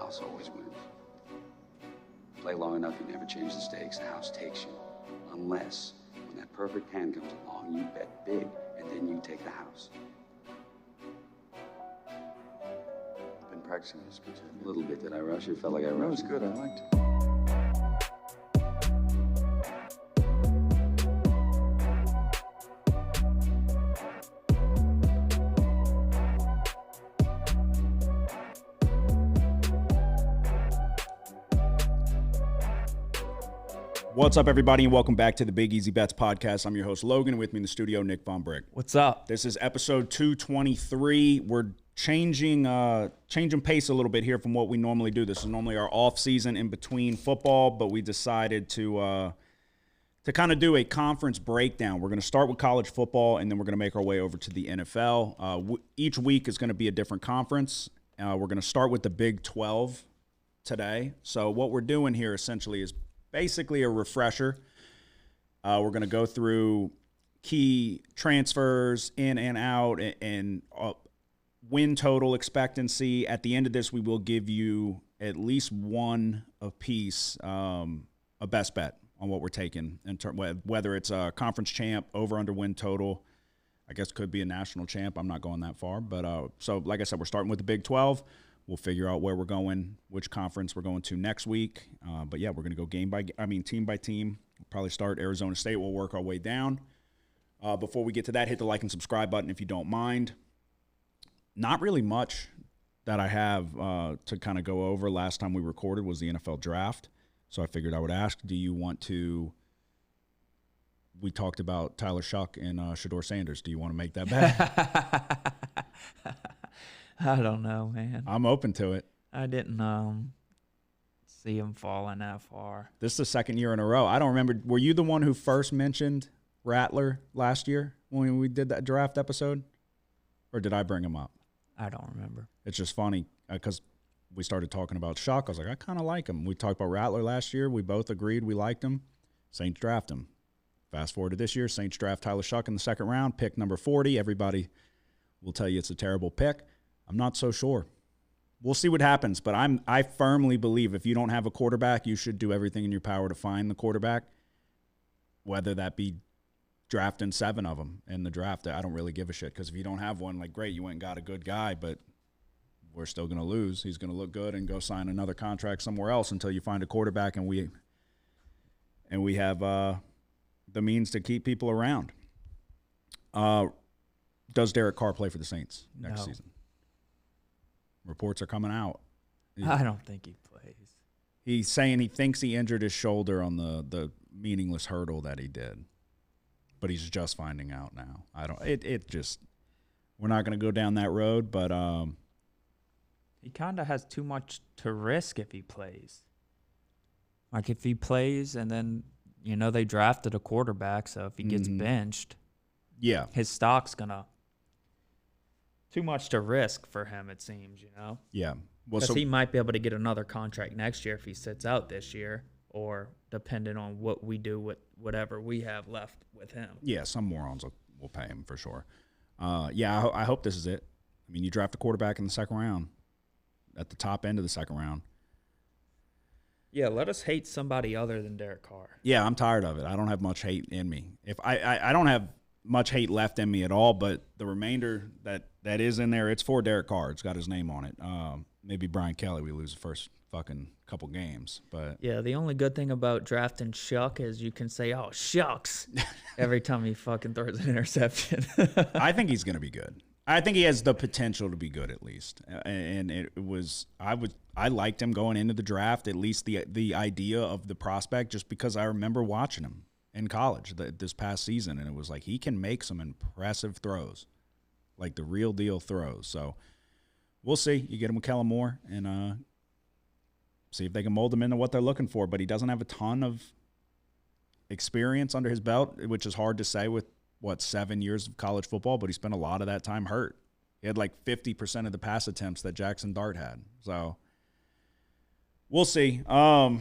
house always wins. Play long enough, you never change the stakes, the house takes you. Unless, when that perfect hand comes along, you bet big, and then you take the house. Been practicing this pitch a little bit. Did I rush it? Felt like I rushed. That was good. I liked it. What's up, everybody, and welcome back to the Big Easy Bets podcast. I'm your host, Logan. With me in the studio, Nick Von Brick. What's up? This is episode 223. We're changing pace a little bit here from what we normally do. This is normally our off season in between football, but we decided to kind of do a conference breakdown. We're going to start with college football, and then we're going to make our way over to the NFL. Each week is going to be a different conference. We're going to start with the Big 12 today. So what we're doing here essentially is basically a refresher. We're going to go through key transfers in and out and win total expectancy. At the end of this, we will give you at least one apiece, a best bet on what we're taking, whether it's a conference champ, over under win total. I guess could be a national champ. I'm not going that far. But so like I said, we're starting with the Big 12. We'll figure out where we're going, which conference we're going to next week. But yeah, we're going to go team by team. We'll probably start Arizona State. We'll work our way down. Before we get to that, hit the like and subscribe button if you don't mind. Not really much that I have to kind of go over. Last time we recorded was the NFL draft. So I figured I would ask, do you want to – we talked about Tyler Shuck and Shedeur Sanders. Do you want to make that bet? I don't know, man. I'm open to it. I didn't see him falling that far. This is the second year in a row. I don't remember. Were you the one who first mentioned Rattler last year when we did that draft episode? Or did I bring him up? I don't remember. It's just funny because we started talking about Shuck. I was like, I kind of like him. We talked about Rattler last year. We both agreed we liked him. Saints draft him. Fast forward to this year, Saints draft Tyler Shuck in the second round, pick number 40. Everybody will tell you it's a terrible pick. I'm not so sure. We'll see what happens, but I firmly believe if you don't have a quarterback, you should do everything in your power to find the quarterback, whether that be drafting 7 of them in the draft. I don't really give a shit because if you don't have one, like, great, you went and got a good guy, but we're still going to lose. He's going to look good and go sign another contract somewhere else until you find a quarterback and we have the means to keep people around. Does Derek Carr play for the Saints next season? Reports are coming out. I don't think he plays. He's saying he thinks he injured his shoulder on the meaningless hurdle that he did, but he's just finding out now. We're not going to go down that road, but he kind of has too much to risk if he plays. Like if he plays and then they drafted a quarterback, so if he gets benched, yeah, his stock's gonna. Too much to risk for him, it seems, Yeah. Well, because he might be able to get another contract next year if he sits out this year, or depending on what we do with whatever we have left with him. Yeah, some morons will pay him for sure. Yeah, I hope this is it. I mean, you draft a quarterback in the second round, at the top end of the second round. Yeah, let us hate somebody other than Derek Carr. Yeah, I'm tired of it. I don't have much hate in me. If I don't have much hate left in me at all, but the remainder that is in there, it's for Derek Carr. It's got his name on it. Maybe Brian Kelly, we lose the first fucking couple games. But yeah, the only good thing about drafting Shuck is you can say, oh, shucks, every time he fucking throws an interception. I think he's going to be good. I think he has the potential to be good at least. And I liked him going into the draft, at least the idea of the prospect, just because I remember watching him in college this past season, and it was like he can make some impressive throws, like the real deal throws. So we'll see. You get him with Kellen Moore and see if they can mold him into what they're looking for. But he doesn't have a ton of experience under his belt, which is hard to say with, 7 years of college football, but he spent a lot of that time hurt. He had like 50% of the pass attempts that Jackson Dart had. So we'll see. But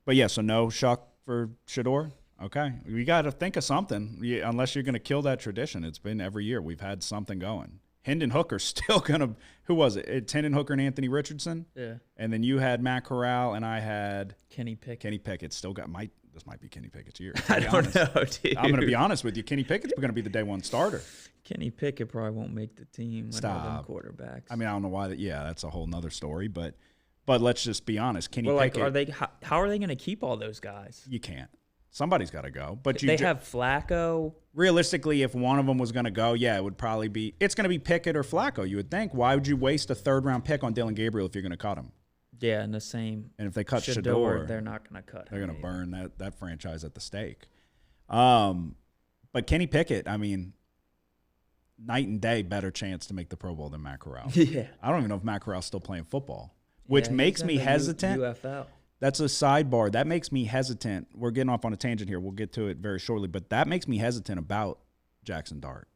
yeah, so no Shuck for Shedeur. Okay. We got to think of something, unless you're going to kill that tradition. It's been every year we've had something going. Hendon Hooker's still going to – who was it? Hendon Hooker and Anthony Richardson? Yeah. And then you had Matt Corral, and I had – Kenny Pickett. Kenny Pickett still got – this might be Kenny Pickett's year. I don't know, dude. I'm going to be honest with you. Kenny Pickett's going to be the day one starter. Kenny Pickett probably won't make the team with all them quarterbacks. I mean, I don't know why. That's a whole nother story. But let's just be honest. Kenny Pickett. How are they going to keep all those guys? You can't. Somebody's got to go. But they have Flacco. Realistically, if one of them was going to go, it would probably be – it's going to be Pickett or Flacco, you would think. Why would you waste a third-round pick on Dylan Gabriel if you're going to cut him? Yeah, and the same. And if they cut Shador, they're not going to cut him. They're going to burn that franchise at the stake. But Kenny Pickett, I mean, night and day better chance to make the Pro Bowl than Matt Corral. Yeah. I don't even know if Matt Corral's still playing football, which makes me hesitant. UFL. That's a sidebar. That makes me hesitant. We're getting off on a tangent here. We'll get to it very shortly, but that makes me hesitant about Jackson Dart.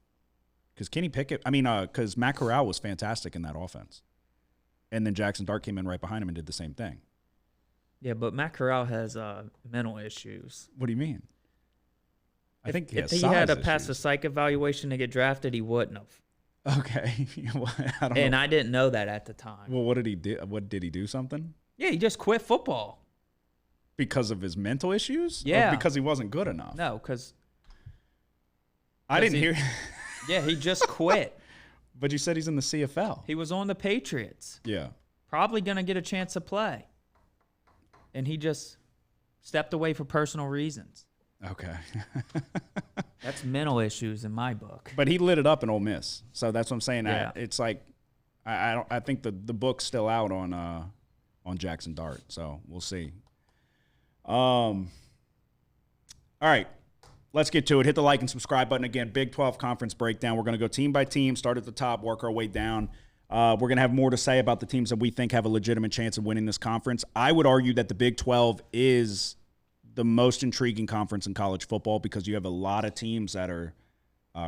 Because Matt Corral was fantastic in that offense. And then Jackson Dart came in right behind him and did the same thing. Yeah, but Matt Corral has mental issues. What do you mean? I think if he had to pass a psych evaluation to get drafted, he wouldn't have. Okay. I didn't know that at the time. Well, what did he do? What did he do something? Yeah, he just quit football. Because of his mental issues? Yeah. Or because he wasn't good enough? No, because I didn't hear. Yeah, he just quit. But you said he's in the CFL. He was on the Patriots. Yeah. Probably going to get a chance to play. And he just stepped away for personal reasons. Okay. That's mental issues in my book. But he lit it up in Ole Miss. So that's what I'm saying. Yeah. It's like I think the book's still out on Jackson Dart. So we'll see. All right. Let's get to it. Hit the like and subscribe button. Again, Big 12 Conference Breakdown. We're going to go team by team, start at the top, work our way down. We're going to have more to say about the teams that we think have a legitimate chance of winning this conference. I would argue that the Big 12 is the most intriguing conference in college football because you have a lot of teams that are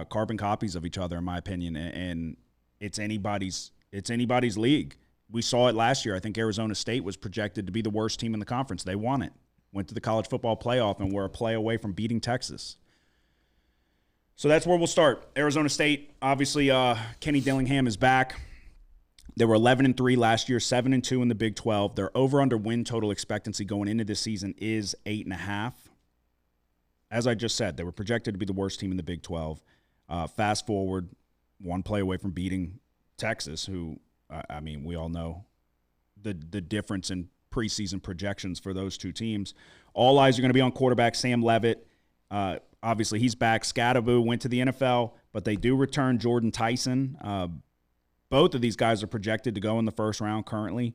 carbon copies of each other, in my opinion, and it's anybody's league. We saw it last year. I think Arizona State was projected to be the worst team in the conference. They won it. Went to the college football playoff and were a play away from beating Texas. So that's where we'll start. Arizona State, obviously, Kenny Dillingham is back. They were 11-3 last year, 7-2 in the Big 12. Their over-under win total expectancy going into this season is 8.5. As I just said, they were projected to be the worst team in the Big 12. Fast forward, one play away from beating Texas, who, we all know the difference in preseason projections for those two teams. All eyes are going to be on quarterback Sam Leavitt. Obviously, he's back. Scadaboo went to the NFL, but they do return Jordan Tyson. Both of these guys are projected to go in the first round currently.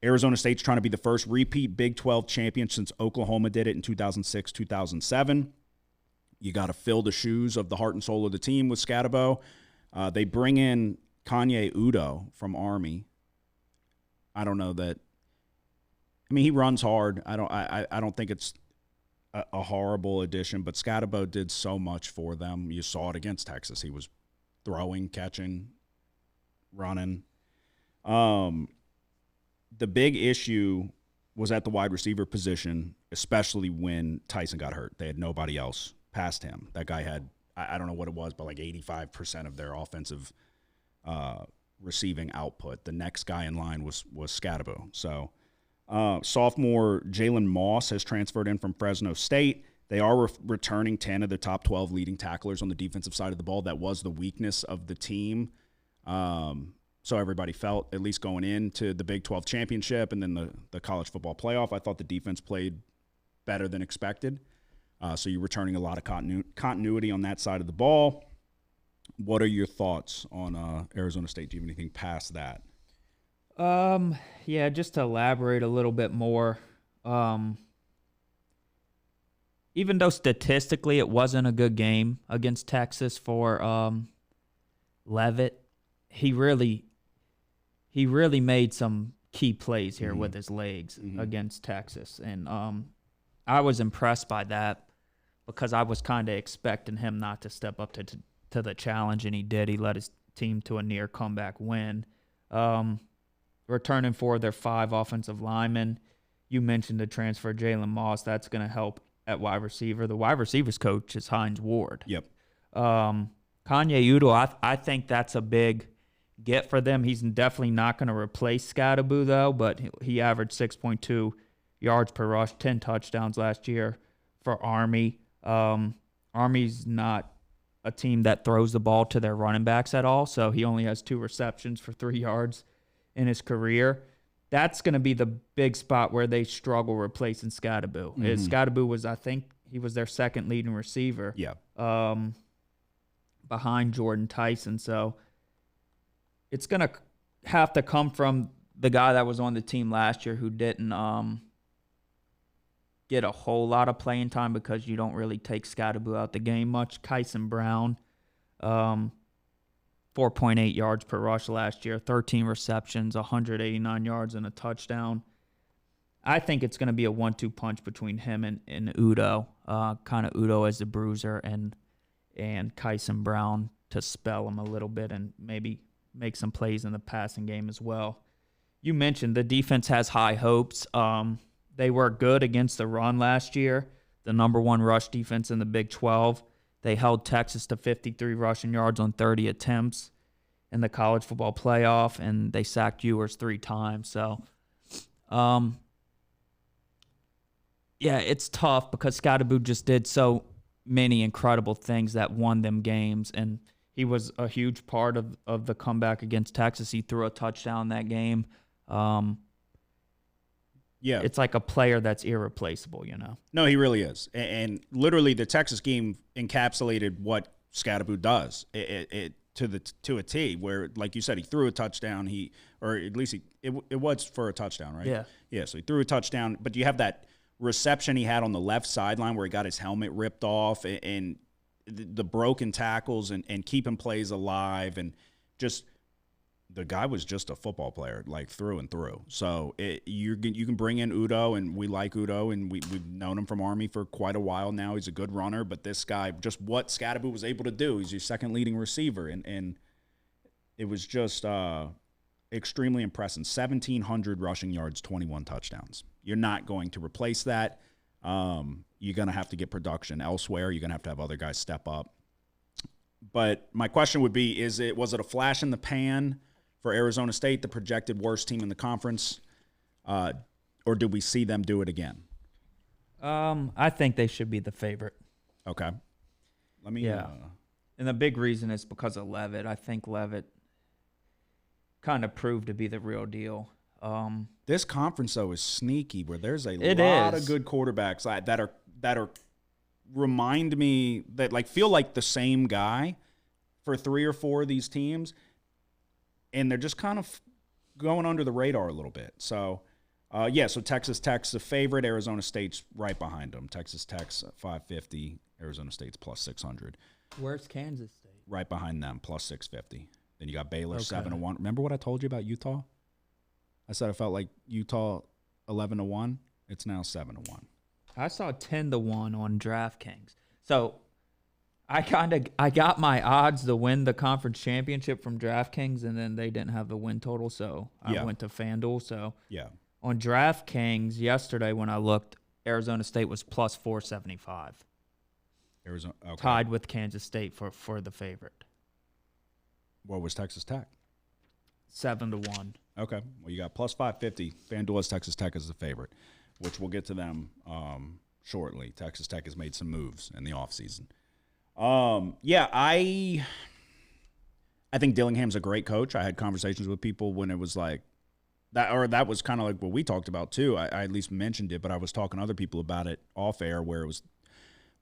Arizona State's trying to be the first repeat Big 12 champion since Oklahoma did it in 2006, 2007. You got to fill the shoes of the heart and soul of the team with Scadaboo. They bring in Kanye Udo from Army. I don't know that. He runs hard. I don't think it's a horrible addition, but Scadaboo did so much for them. You saw it against Texas. He was throwing, catching, running. The big issue was at the wide receiver position, especially when Tyson got hurt. They had nobody else past him. That guy had, I don't know what it was, but like 85% of their offensive receiving output. The next guy in line was Scadaboo. So sophomore Jalen Moss has transferred in from Fresno State. They are returning 10 of the top 12 leading tacklers on the defensive side of the ball. That was the weakness of the team. So everybody felt, at least going into the Big 12 championship and then the college football playoff, I thought the defense played better than expected. So you're returning a lot of continuity on that side of the ball. What are your thoughts on Arizona State? Do you have anything past that? Yeah, just to elaborate a little bit more. Even though statistically it wasn't a good game against Texas for Leavitt, he really made some key plays here with his legs against Texas. And I was impressed by that because I was kind of expecting him not to step up to the challenge, and he did. He led his team to a near comeback win. Returning for their 5 offensive linemen. You mentioned the transfer, Jalen Moss. That's going to help at wide receiver. The wide receivers coach is Hines Ward. Yep. Kanye Udo, I think that's a big get for them. He's definitely not going to replace Scatterboo, though, but he averaged 6.2 yards per rush, 10 touchdowns last year for Army. Army's not a team that throws the ball to their running backs at all, so he only has 2 receptions for 3 yards in his career. That's going to be the big spot where they struggle replacing Scatterboo. Scatterboo was, I think, he was their second leading receiver. Yeah. Behind Jordan Tyson. So it's going to have to come from the guy that was on the team last year who didn't get a whole lot of playing time because you don't really take Scatterboo out the game much. Kyson Brown, 4.8 yards per rush last year, 13 receptions, 189 yards, and a touchdown. I think it's going to be a 1-2 punch between him and Udo. Kind of Udo as the bruiser and Kyson Brown to spell him a little bit and maybe make some plays in the passing game as well. You mentioned the defense has high hopes. They were good against the run last year, the number 1 rush defense in the Big 12. They held Texas to 53 rushing yards on 30 attempts in the college football playoff, and they sacked Ewers 3 times. So, yeah, it's tough because Scatterboo just did so many incredible things that won them games, and he was a huge part of the comeback against Texas. He threw a touchdown that game. Yeah. It's like a player that's irreplaceable, you know? No, he really is. And literally the Texas game encapsulated what Scatterboo does to a T, where, like you said, he threw a touchdown. Or at least it was for a touchdown, right? Yeah. Yeah, so he threw a touchdown. But you have that reception he had on the left sideline where he got his helmet ripped off and the broken tackles and keeping plays alive, and just – the guy was just a football player, like through and through. So you can bring in Udo, and we like Udo, and we've known him from Army for quite a while now. He's a good runner, but this guy, just what Scatterboo was able to do, he's your second leading receiver, and it was just extremely impressive. 1,700 rushing yards, 21 touchdowns. You're not going to replace that. You're going to have to get production elsewhere. You're going to have other guys step up. But my question would be, was it a flash in the pan for Arizona State, the projected worst team in the conference, or do we see them do it again? I think they should be the favorite. Okay. Let me. Yeah. And the big reason is because of Levitt. I think Levitt kind of proved to be the real deal. This conference, though, is sneaky, where there's a lot of good quarterbacks that are remind me that feel like the same guy for 3 or 4 of these teams, and they're just kind of going under the radar a little bit. So, so Texas Tech's the favorite. Arizona State's right behind them. Texas Tech's 550. Arizona State's plus 600. Where's Kansas State? Right behind them, plus 650. Then you got Baylor 7-1. Remember what I told you about Utah? I said I felt like Utah 11-1. It's now 7-1. I saw 10-1 on DraftKings. So I got my odds to win the conference championship from DraftKings, and then they didn't have the win total, so I went to FanDuel. So on DraftKings yesterday when I looked, Arizona State was plus 475. Arizona tied with Kansas State for the favorite. What was Texas Tech? 7-1. Okay. Well, you got plus 550. FanDuel has Texas Tech as the favorite, which we'll get to them shortly. Texas Tech has made some moves in the offseason. I think Dillingham's a great coach. I had conversations with people when it was like that, or that was kind of like what we talked about too. I at least mentioned it, but I was talking to other people about it off air where it was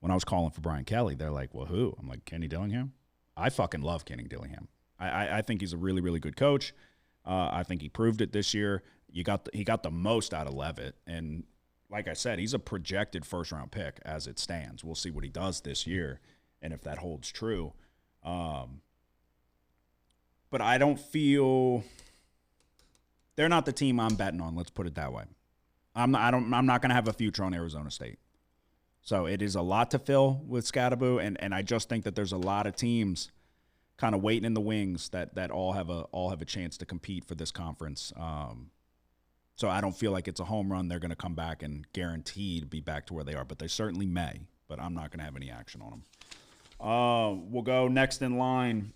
when I was calling for Brian Kelly. They're like, well, who? I'm like, Kenny Dillingham? I fucking love Kenny Dillingham. I think he's a really, really good coach. I think he proved it this year. He got the most out of Levitt, and like I said, he's a projected first-round pick as it stands. We'll see what he does this year, and if that holds true. But I don't feel they're not the team I'm betting on. Let's put it that way. I'm not going to have a future on Arizona State. So it is a lot to fill with Scatterboo, and I just think that there's a lot of teams kind of waiting in the wings that all have a chance to compete for this conference. So I don't feel like it's a home run. They're going to come back and guaranteed be back to where they are, but they certainly may. But I'm not going to have any action on them. We'll go next in line.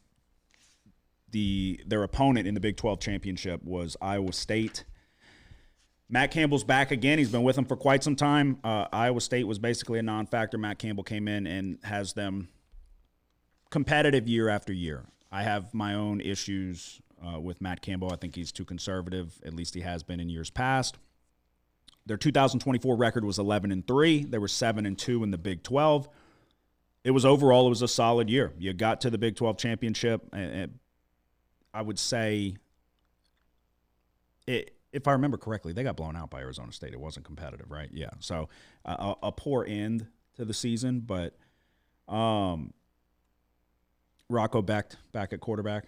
their opponent in the Big 12 championship was Iowa State. Matt Campbell's back again. He's been with them for quite some time. Iowa State was basically a non-factor. Matt Campbell came in and has them competitive year after year. I have my own issues with Matt Campbell. I think he's too conservative. At least he has been in years past. Their 2024 record was 11-3. They were 7-2 in the Big 12. It was a solid year. You got to the Big 12 championship, and I would say, if I remember correctly, they got blown out by Arizona State. It wasn't competitive, right? Yeah. So a poor end to the season, but Rocco back at quarterback.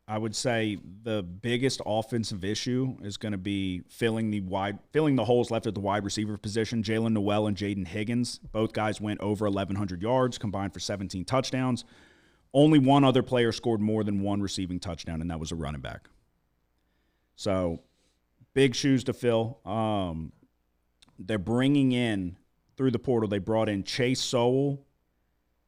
I would say the biggest offensive issue is going to be filling the holes left at the wide receiver position. Jalen Noel and Jaden Higgins, both guys went over 1,100 yards, combined for 17 touchdowns. Only one other player scored more than one receiving touchdown, and that was a running back. So, big shoes to fill. They're bringing in, through the portal, they brought in Chase Sowell,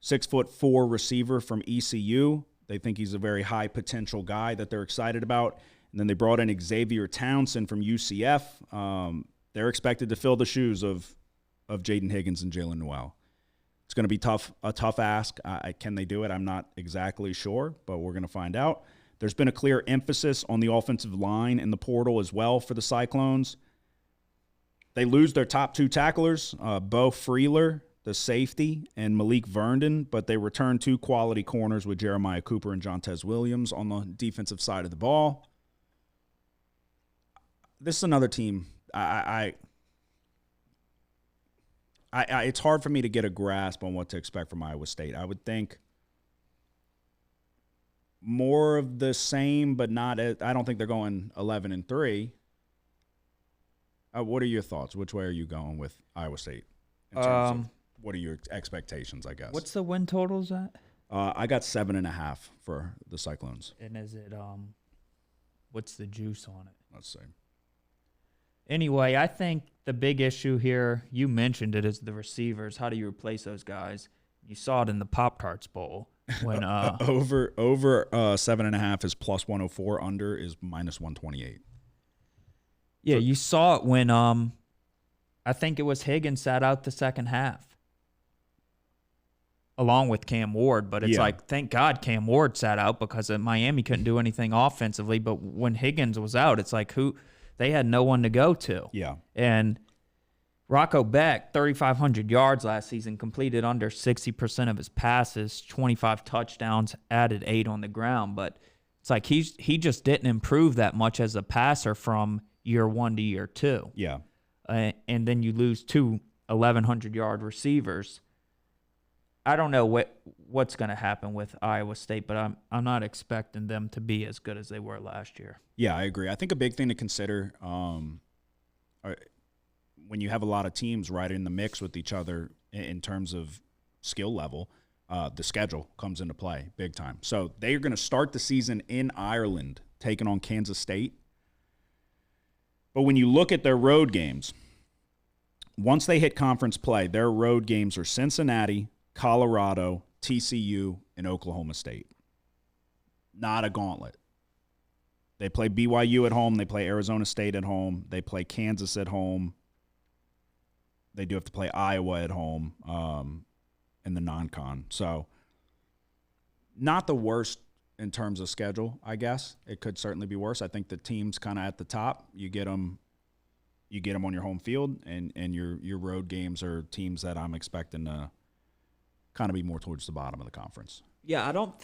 6'4" receiver from ECU. They think he's a very high potential guy that they're excited about. And then they brought in Xavier Townsend from UCF. They're expected to fill the shoes of Jaden Higgins and Jalen Noel. It's going to be a tough ask. Can they do it? I'm not exactly sure, but we're going to find out. There's been a clear emphasis on the offensive line in the portal as well for the Cyclones. They lose their top two tacklers, Bo Freeler, the safety, and Malik Vernon, but they return two quality corners with Jeremiah Cooper and Jontez Williams on the defensive side of the ball. This is another team. It's hard for me to get a grasp on what to expect from Iowa State. I would think more of the same, but not. I don't think they're going 11-3. What are your thoughts? Which way are you going with Iowa State in terms of what are your expectations? I guess. What's the win totals at? I got 7.5 for the Cyclones. And is it what's the juice on it? Let's see. Anyway, I think the big issue here, you mentioned it, is the receivers. How do you replace those guys? You saw it in the Pop-Tarts Bowl. When over 7.5 is plus 104, under is minus 128. Yeah, you saw it when I think it was Higgins sat out the second half, along with Cam Ward. But it's like, thank God Cam Ward sat out because Miami couldn't do anything offensively. But when Higgins was out, it's like they had no one to go to. Yeah, and Rocco Beck, 3,500 yards last season, completed under 60% of his passes, 25 touchdowns, added 8 on the ground. But it's like he just didn't improve that much as a passer from year 1 to year 2. Yeah. And then you lose 2 1,100-yard receivers. I don't know what's going to happen with Iowa State, but I'm not expecting them to be as good as they were last year. Yeah, I agree. I think a big thing to consider when you have a lot of teams right in the mix with each other in terms of skill level, the schedule comes into play big time. So they are going to start the season in Ireland, taking on Kansas State. But when you look at their road games, once they hit conference play, their road games are Cincinnati, Colorado, TCU, and Oklahoma State. Not a gauntlet. They play BYU at home. They play Arizona State at home. They play Kansas at home. They do have to play Iowa at home in the non-con. So not the worst in terms of schedule, I guess. It could certainly be worse. I think the team's kind of at the top. You get them on your home field, and your road games are teams that I'm expecting to kind of be more towards the bottom of the conference. Yeah, I don't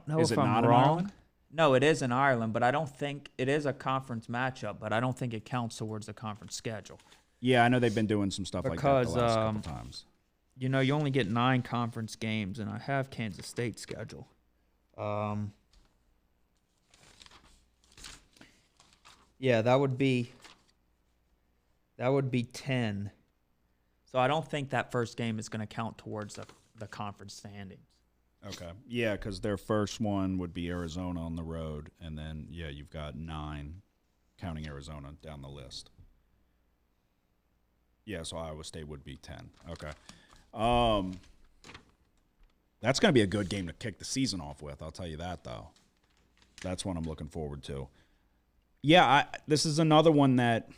know Is if it I'm not in wrong. Ireland? No, it is in Ireland, but I don't think it is a conference matchup, but I don't think it counts towards the conference schedule. Yeah, I know they've been doing some stuff like that the last couple times. You know, you only get 9 conference games, and I have Kansas State's schedule. Yeah, that would be 10. So I don't think that first game is going to count towards the conference standings. Okay. Yeah, because their first one would be Arizona on the road, and then, you've got 9, counting Arizona, down the list. Yeah, so Iowa State would be 10. Okay. That's going to be a good game to kick the season off with. I'll tell you that, though. That's what I'm looking forward to. Yeah, this is another one that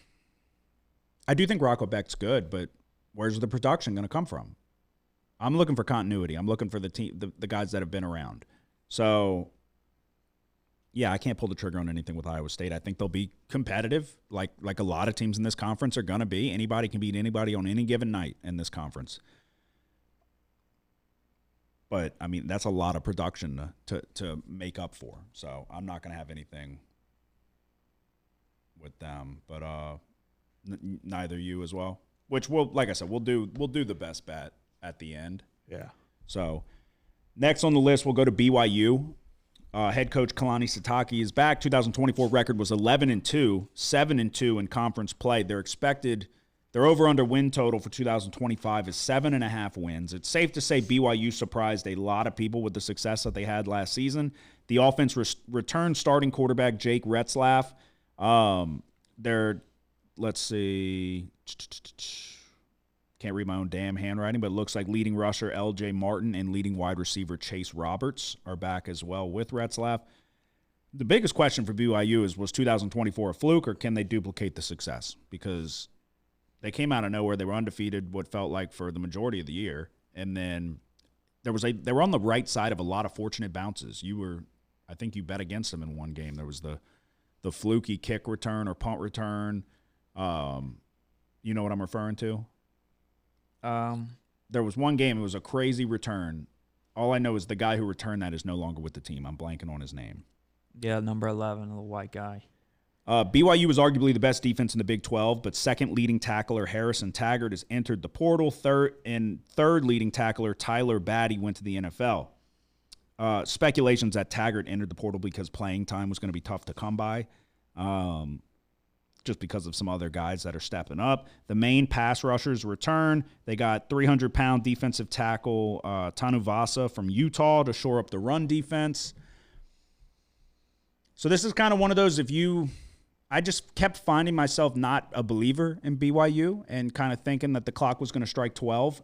I do think Rocco Beck's good, but where's the production going to come from? I'm looking for continuity. I'm looking for the team, the guys that have been around. So, yeah, I can't pull the trigger on anything with Iowa State. I think they'll be competitive, like a lot of teams in this conference are going to be. Anybody can beat anybody on any given night in this conference. But, I mean, that's a lot of production to make up for. So I'm not going to have anything with them. But neither you as well. Which, like I said, we'll do the best bet at the end. Yeah. So next on the list, we'll go to BYU. Head coach Kalani Sitake is back. 2024 record was 11-2, 7-2 in conference play. Their over-under win total for 2025 is 7.5 wins. It's safe to say BYU surprised a lot of people with the success that they had last season. The offense returned starting quarterback Jake Retzlaff. Let's see, can't read my own damn handwriting, but it looks like leading rusher L.J. Martin and leading wide receiver Chase Roberts are back as well with Retzlaff. The biggest question for BYU was 2024 a fluke, or can they duplicate the success? Because they came out of nowhere. They were undefeated what felt like for the majority of the year. And then they were on the right side of a lot of fortunate bounces. I think you bet against them in one game. There was the fluky kick return or punt return. You know what I'm referring to? There was one game. It was a crazy return. All I know is the guy who returned that is no longer with the team. I'm blanking on his name. Yeah, number 11, the white guy. BYU was arguably the best defense in the Big 12, but second leading tackler Harrison Taggart has entered the portal. Third leading tackler Tyler Batty went to the NFL. Speculations that Taggart entered the portal because playing time was going to be tough to come by, just because of some other guys that are stepping up. The main pass rushers return. They got 300-pound defensive tackle Tanu Vasa from Utah to shore up the run defense. So this is kind of one of those, I just kept finding myself not a believer in BYU and kind of thinking that the clock was going to strike 12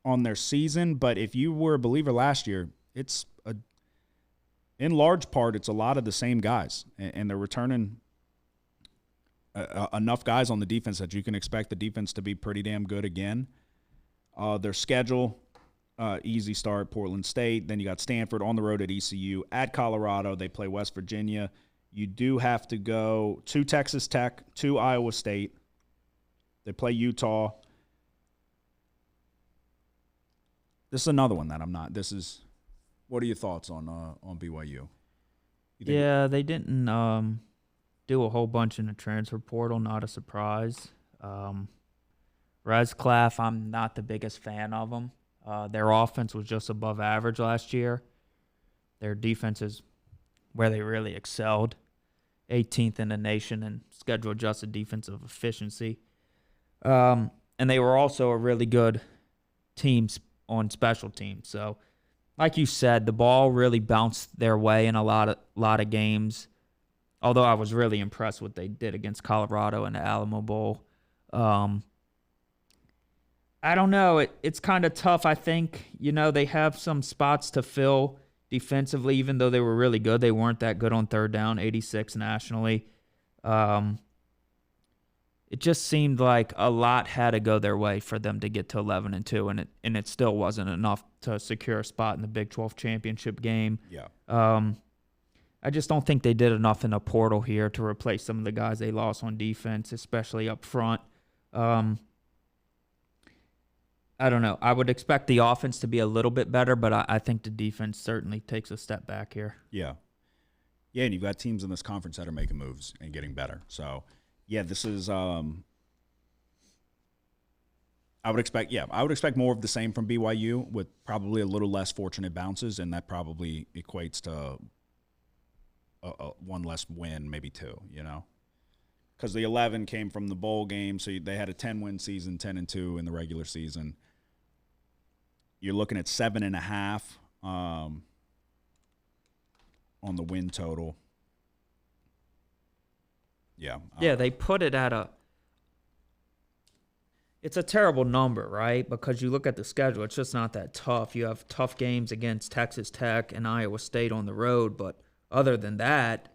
on their season. But if you were a believer last year, in large part, it's a lot of the same guys. And they're returning enough guys on the defense that you can expect the defense to be pretty damn good again. Their schedule, easy start, Portland State. Then you got Stanford on the road at ECU. At Colorado, they play West Virginia. You do have to go to Texas Tech, to Iowa State. They play Utah. This is another one that I'm not. What are your thoughts on BYU? Yeah, they didn't do a whole bunch in the transfer portal. Not a surprise. Retzlaff, I'm not the biggest fan of them. Their offense was just above average last year. Their defense is where they really excelled. 18th in the nation in schedule-adjusted defensive efficiency. And they were also a really good team on special teams. So, like you said, the ball really bounced their way in a lot of games. Although I was really impressed with what they did against Colorado in the Alamo Bowl. I don't know. It's kind of tough. I think, they have some spots to fill defensively, even though they were really good. They weren't that good on third down, 86 nationally. It just seemed like a lot had to go their way for them to get to 11-2, and it still wasn't enough to secure a spot in the Big 12 championship game. Yeah. I just don't think they did enough in the portal here to replace some of the guys they lost on defense, especially up front. I don't know. I would expect the offense to be a little bit better, but I think the defense certainly takes a step back here. Yeah. Yeah, and you've got teams in this conference that are making moves and getting better. So, yeah, this is I would expect more of the same from BYU with probably a little less fortunate bounces, and that probably equates to one less win, maybe two, Because the 11 came from the bowl game, so they had a 10-win season, 10-2 in the regular season. You're looking at 7.5 on the win total. Yeah. Yeah, they put it at It's a terrible number, right? Because you look at the schedule, it's just not that tough. You have tough games against Texas Tech and Iowa State on the road, but other than that,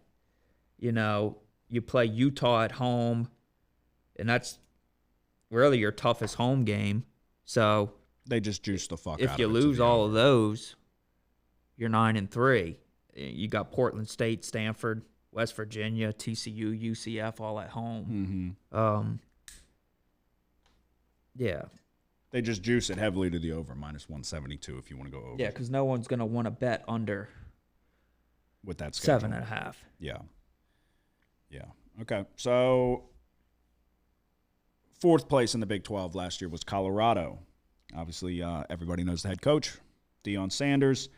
you play Utah at home, and that's really your toughest home game. So They just juice the fuck out of it. if you lose all of those, you're 9-3. You got Portland State, Stanford, West Virginia, TCU, UCF all at home. Yeah. They just juice it heavily to the over, -172 if you want to go over. Yeah, because no one's going to want to bet under with that schedule. 7.5. Yeah. Yeah. Okay. So, 4th place in the Big 12 last year was Colorado. Obviously, everybody knows the head coach, Deion Sanders.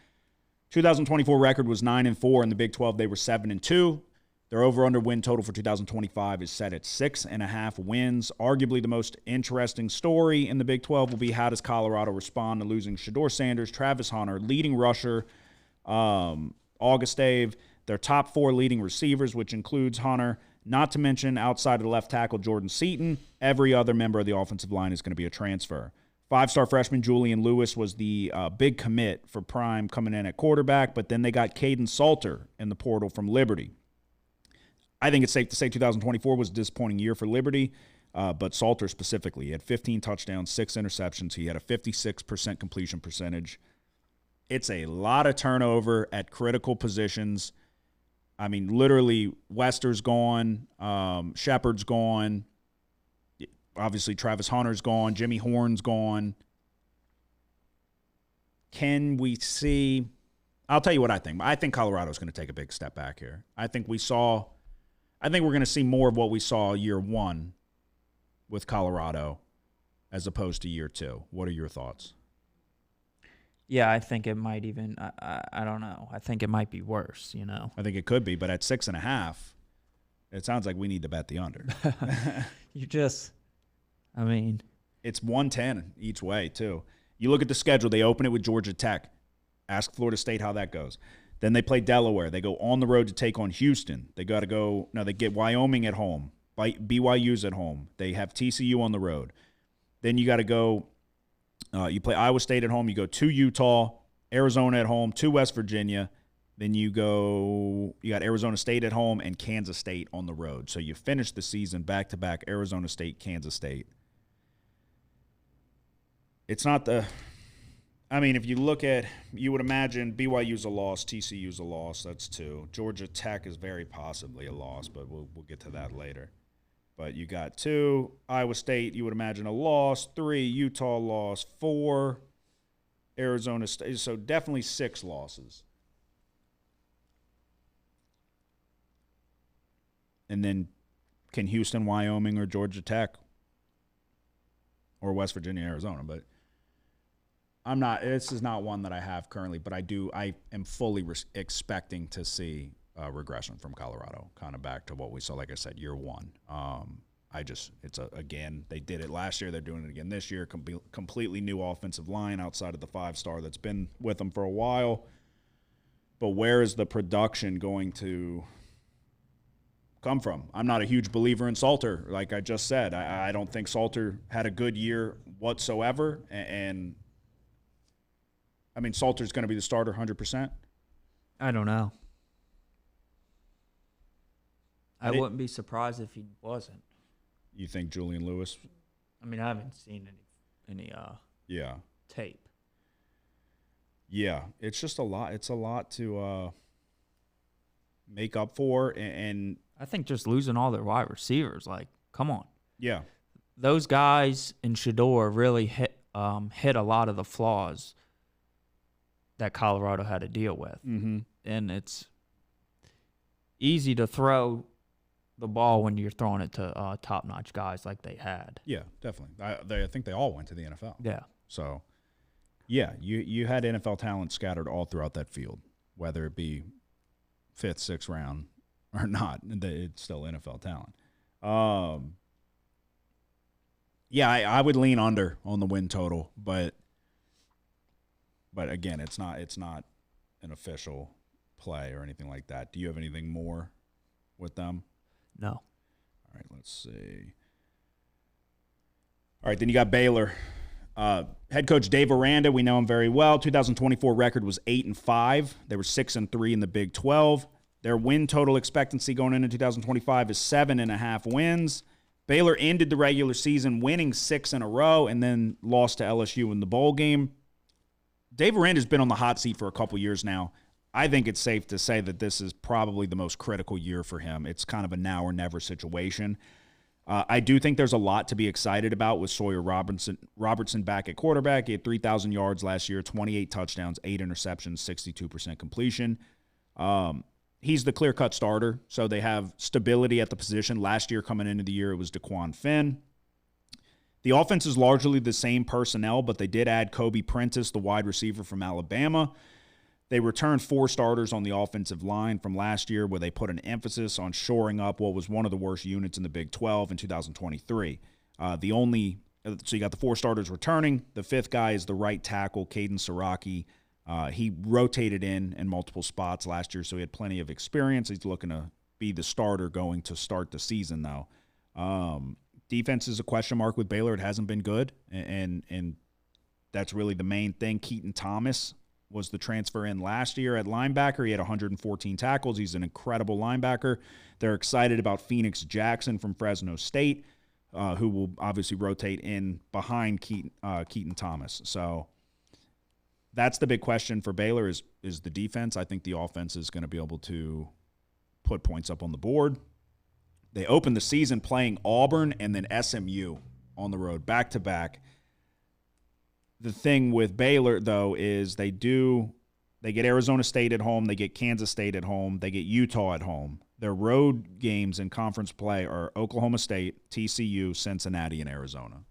2024 record was 9-4. In the Big 12, they were 7-2. Their over-under win total for 2025 is set at 6.5 wins. Arguably the most interesting story in the Big 12 will be how does Colorado respond to losing Shedeur Sanders, Travis Hunter, leading rusher, Augustave, their top 4 leading receivers, which includes Hunter, not to mention outside of the left tackle Jordan Seaton. Every other member of the offensive line is going to be a transfer. 5-star freshman Julian Lewis was the big commit for Prime coming in at quarterback, but then they got Caden Salter in the portal from Liberty. I think it's safe to say 2024 was a disappointing year for Liberty, but Salter specifically. He had 15 touchdowns, 6 interceptions. He had a 56% completion percentage. It's a lot of turnover at critical positions. I mean, literally, Wester's gone, Shepard's gone. Obviously, Travis Hunter's gone. Jimmy Horn's gone. Can we see – I'll tell you what I think. I think Colorado's going to take a big step back here. I think we're going to see more of what we saw year 1 with Colorado as opposed to year 2. What are your thoughts? Yeah, I think it might even I don't know. I think it might be worse, I think it could be, but at 6.5, it sounds like we need to bet the under. It's 110 each way, too. You look at the schedule. They open it with Georgia Tech. Ask Florida State how that goes. Then they play Delaware. They go on the road to take on Houston. They got to go – no, they get Wyoming at home. BYU's at home. They have TCU on the road. Then you got to go you play Iowa State at home. You go to Utah, Arizona at home, to West Virginia. Then you got Arizona State at home and Kansas State on the road. So you finish the season back-to-back Arizona State, Kansas State. It's not the – I mean, if you look at – you would imagine BYU's a loss, TCU's a loss. That's 2. Georgia Tech is very possibly a loss, but we'll get to that later. But you got 2. Iowa State, you would imagine a loss. 3, Utah loss. 4, Arizona State. So definitely 6 losses. And then can Houston, Wyoming, or Georgia Tech or West Virginia, Arizona? But I'm not. This is not one that I have currently, but I am fully expecting to see regression from Colorado, kind of back to what we saw. Like I said, year 1. Again, they did it last year. They're doing it again this year. Completely new offensive line outside of the 5-star that's been with them for a while. But where is the production going to come from? I'm not a huge believer in Salter. Like I just said, I don't think Salter had a good year whatsoever. And I mean, Salter's going to be the starter 100%. I don't know. I wouldn't be surprised if he wasn't. You think Julian Lewis? I mean, I haven't seen any tape. Yeah, it's just a lot. It's a lot to make up for, and I think just losing all their wide receivers, like, come on. Yeah, those guys in Shedeur really hit a lot of the flaws that Colorado had to deal with, and it's easy to throw the ball when you're throwing it to top-notch guys like they had. Yeah, definitely. I think they all went to the NFL. Yeah. So, yeah, you had NFL talent scattered all throughout that field, whether it be 5th, 6th round or not. It's still NFL talent. Yeah, I would lean under on the win total, but again, it's not an official play or anything like that. Do you have anything more with them? No. All right, let's see. All right, then you got Baylor. Head coach Dave Aranda, we know him very well. 2024 record was 8-5. They were 6-3 in the Big 12. Their win total expectancy going into 2025 is 7.5 wins. Baylor ended the regular season winning 6 in a row and then lost to LSU in the bowl game. Dave Aranda's been on the hot seat for a couple years now. I think it's safe to say that this is probably the most critical year for him. It's kind of a now or never situation. I do think there's a lot to be excited about with Sawyer Robertson back at quarterback. He had 3,000 yards last year, 28 touchdowns, 8 interceptions, 62% completion. He's the clear-cut starter, so they have stability at the position. Last year, coming into the year, it was DeQuan Finn. The offense is largely the same personnel, but they did add Kobe Prentice, the wide receiver from Alabama. They returned 4 starters on the offensive line from last year, where they put an emphasis on shoring up what was one of the worst units in the Big 12 in 2023. So you got the 4 starters returning. The 5th guy is the right tackle, Caden Siraki. He rotated in multiple spots last year, so he had plenty of experience. He's looking to be the starter going to start the season, though. Defense is a question mark with Baylor. It hasn't been good, and that's really the main thing. Keaton Thomas was the transfer in last year at linebacker. He had 114 tackles. He's an incredible linebacker. They're excited about Phoenix Jackson from Fresno State, who will obviously rotate in behind Keaton Thomas. So that's the big question for Baylor is the defense. I think the offense is going to be able to put points up on the board. They opened the season playing Auburn and then SMU on the road, back-to-back. The thing with Baylor, though, is they get Arizona State at home, they get Kansas State at home, they get Utah at home. Their road games in conference play are Oklahoma State, TCU, Cincinnati, and Arizona.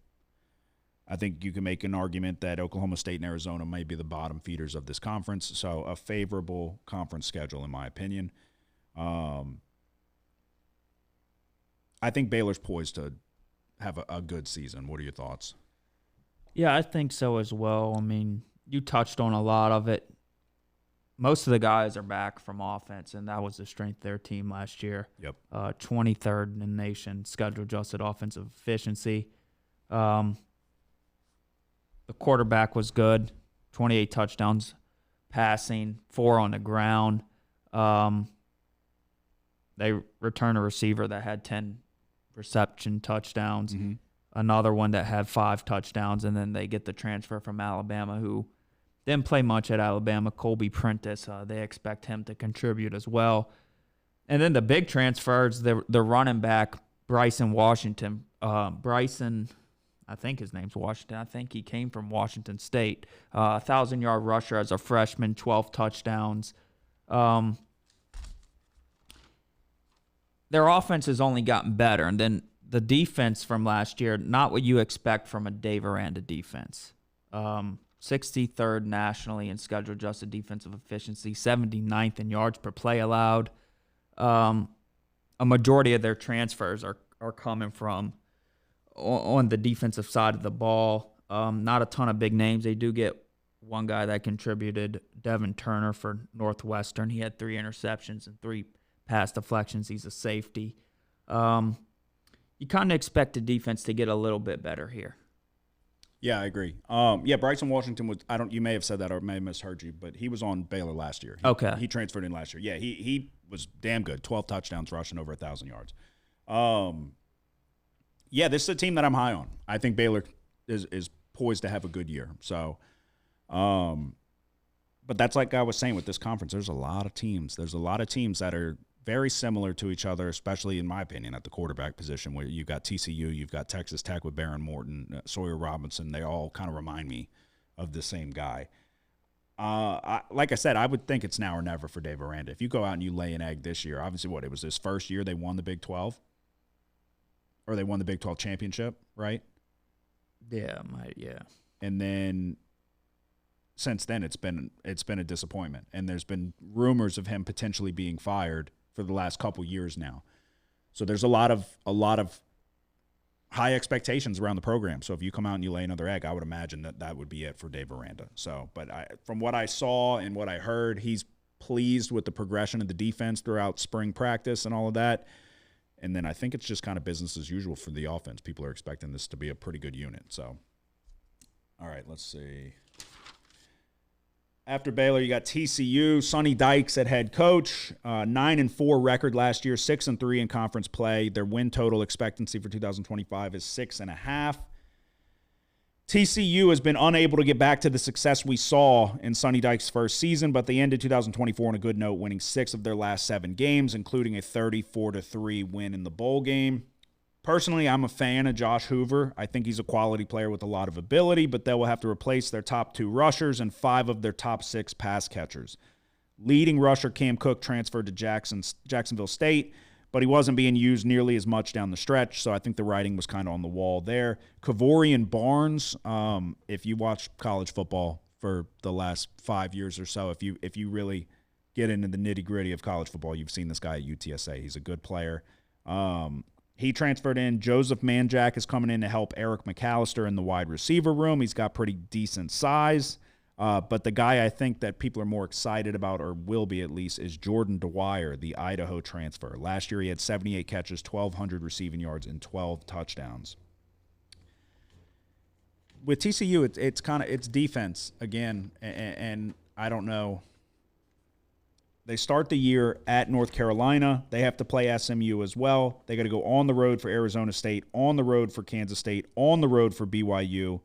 I think you can make an argument that Oklahoma State and Arizona may be the bottom feeders of this conference, so a favorable conference schedule, in my opinion. I think Baylor's poised to have a good season. What are your thoughts? Yeah, I think so as well. I mean, you touched on a lot of it. Most of the guys are back from offense, and that was the strength of their team last year. Yep. 23rd in the nation, schedule-adjusted offensive efficiency. The quarterback was good, 28 touchdowns passing, 4 on the ground. They returned a receiver that had 10 reception touchdowns. Mm-hmm. Another one that had 5 touchdowns, and then they get the transfer from Alabama who didn't play much at Alabama, Kobe Prentice. They expect him to contribute as well. And then the big transfers, the running back, Bryson Washington. Bryson, I think his name's Washington. I think he came from Washington State. 1,000-yard rusher as a freshman, 12 touchdowns. Their offense has only gotten better, and then the defense from last year, not what you expect from a Dave Aranda defense. 63rd nationally in schedule-adjusted defensive efficiency, 79th in yards per play allowed. A majority of their transfers are coming from on the defensive side of the ball. Not a ton of big names. They do get one guy that contributed, Devin Turner for Northwestern. He had 3 interceptions and 3 pass deflections. He's a safety. You kind of expect the defense to get a little bit better here. Yeah, I agree. Bryson Washington was. You may have said that or may have misheard you, but he was on Baylor last year. He transferred in last year. Yeah, he was damn good. 12 touchdowns, rushing over 1,000 yards. This is a team that I'm high on. I think Baylor is poised to have a good year. So, but that's like I was saying with this conference. There's a lot of teams. There's a lot of teams that are very similar to each other, especially in my opinion at the quarterback position, where you've got TCU, you've got Texas Tech with Baron Morton, Sawyer Robinson. They all kind of remind me of the same guy. Like I said, I would think it's now or never for Dave Aranda. If you go out and you lay an egg this year, obviously it was his first year they won the Big 12, or they won the Big 12 championship, right? Yeah. And then since then it's been a disappointment, and there's been rumors of him potentially being fired for the last couple years now. So there's a lot of high expectations around the program. So if you come out and you lay another egg, I would imagine that would be it for Dave Aranda. So, but from what I saw and what I heard, he's pleased with the progression of the defense throughout spring practice and all of that. And then I think it's just kind of business as usual for the offense. People are expecting this to be a pretty good unit. So, all right, let's see. After Baylor, you got TCU. Sonny Dykes at head coach. 9-4 record last year, 6-3 in conference play. Their win total expectancy for 2025 is 6.5. TCU has been unable to get back to the success we saw in Sonny Dykes' first season, but they ended 2024 on a good note, winning 6 of their last 7 games, including a 34-3 win in the bowl game. Personally, I'm a fan of Josh Hoover. I think he's a quality player with a lot of ability, but they will have to replace their top 2 rushers and 5 of their top 6 pass catchers. Leading rusher Cam Cook transferred to Jacksonville State, but he wasn't being used nearly as much down the stretch, so I think the writing was kind of on the wall there. Kavorian Barnes, if you watch college football for the last 5 years or so, if you really get into the nitty-gritty of college football, you've seen this guy at UTSA. He's a good player. He transferred in. Joseph Manjack is coming in to help Eric McAllister in the wide receiver room. He's got pretty decent size. But the guy I think that people are more excited about, or will be at least, is Jordan Dwyer, the Idaho transfer. Last year he had 78 catches, 1,200 receiving yards, and 12 touchdowns. With TCU, it's defense again, and I don't know. They start the year at North Carolina. They have to play SMU as well. They got to go on the road for Arizona State, on the road for Kansas State, on the road for BYU.